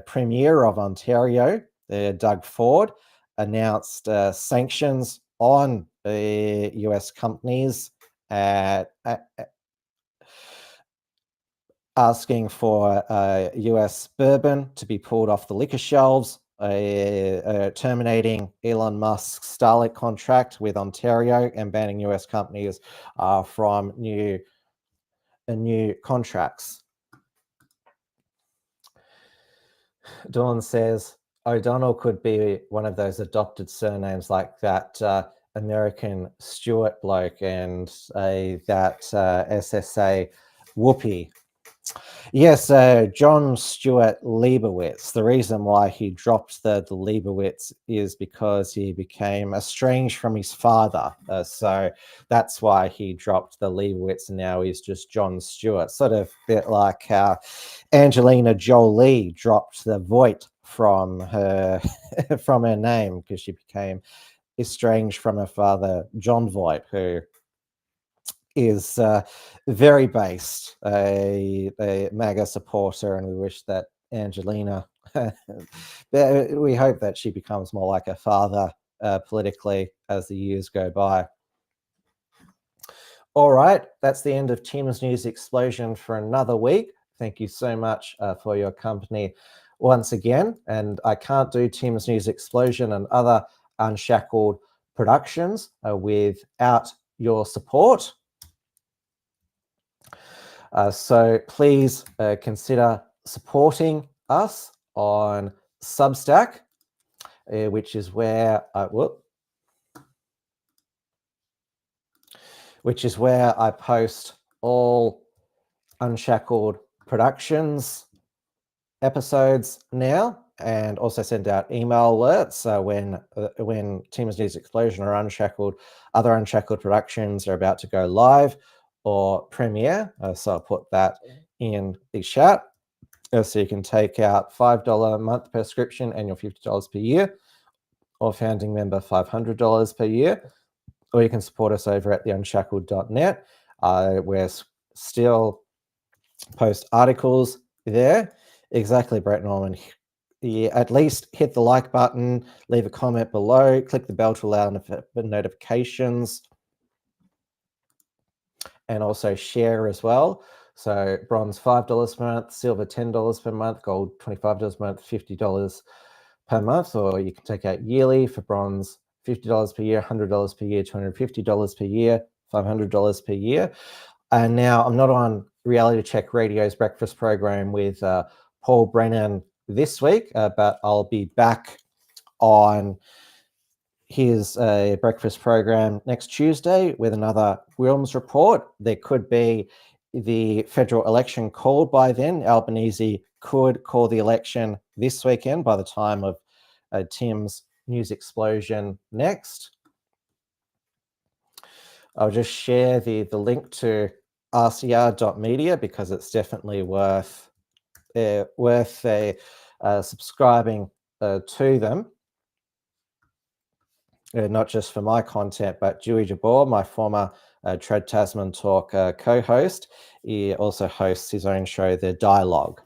Speaker 2: premier of Ontario, Doug Ford, announced sanctions on US companies, asking for US bourbon to be pulled off the liquor shelves, terminating Elon Musk's Starlink contract with Ontario, and banning US companies from new contracts. Dawn says O'Donnell could be one of those adopted surnames like that American Stewart bloke and that SSA Whoopi. Yes, John Stewart Leibowitz. The reason why he dropped the Leibowitz is because he became estranged from his father. So that's why he dropped the Leibowitz, and now he's just John Stewart. Sort of a bit like how Angelina Jolie dropped the Voight from her from her name because she became estranged from her father, John Voight, who is very based, a MAGA supporter, and we wish that Angelina, we hope that she becomes more like her father politically as the years go by. All right, that's the end of Tim's News Explosion for another week. Thank you so much for your company once again. And I can't do Tim's News Explosion and other Unshackled productions without your support. So please consider supporting us on Substack, which is where I post all Unshackled Productions episodes now, and also send out email alerts when Tim's News Explosion or other Unshackled Productions are about to go live or premiere. So I'll put that in the chat. So you can take out $5 a month prescription, annual $50 per year, or founding member $500 per year. Or you can support us over at theunshackled.net. We're still post articles there. Exactly, Brett Norman. Yeah, at least hit the like button, leave a comment below, click the bell to allow notifications, and also share as well. So bronze $5 per month, silver $10 per month, gold $25 per month, $50 per month, or you can take out yearly for bronze $50 per year, $100 per year, $250 per year, $500 per year. And now I'm not on Reality Check Radio's breakfast program with Paul Brennan this week, but I'll be back on his breakfast program next Tuesday with another Wilms report. There could be the federal election called by then. Albanese could call the election this weekend by the time of Tim's News Explosion next. I'll just share the link to rcr.media because it's definitely worth subscribing to them. Not just for my content, but Dewey Jabor, my former Tread Tasman Talk co-host, he also hosts his own show, The Dialogue.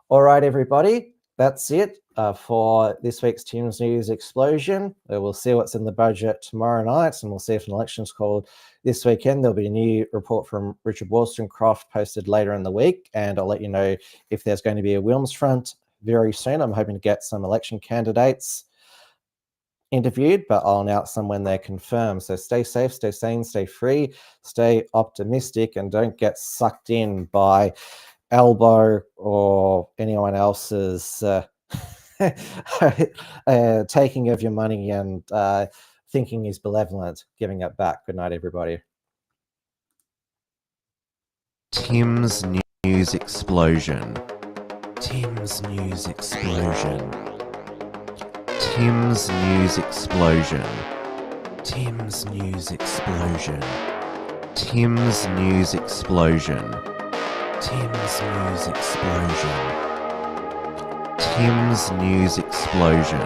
Speaker 2: All right, everybody, that's it for this week's Tim's News Explosion. We'll see what's in the budget tomorrow night, and we'll see if an election's called this weekend. There'll be a new report from Richard Wollstonecroft posted later in the week, and I'll let you know if there's going to be a Wilms front very soon. I'm hoping to get some election candidates interviewed, but I'll announce them when they're confirmed. So stay safe, stay sane, stay free, stay optimistic, and don't get sucked in by Albo or anyone else's taking of your money and thinking is benevolent, giving it back. Good night, everybody.
Speaker 1: Tim's News Explosion. Tim's News Explosion. Tim's News Explosion. Tim's News Explosion. Tim's News Explosion. Tim's News Explosion. Tim's News Explosion.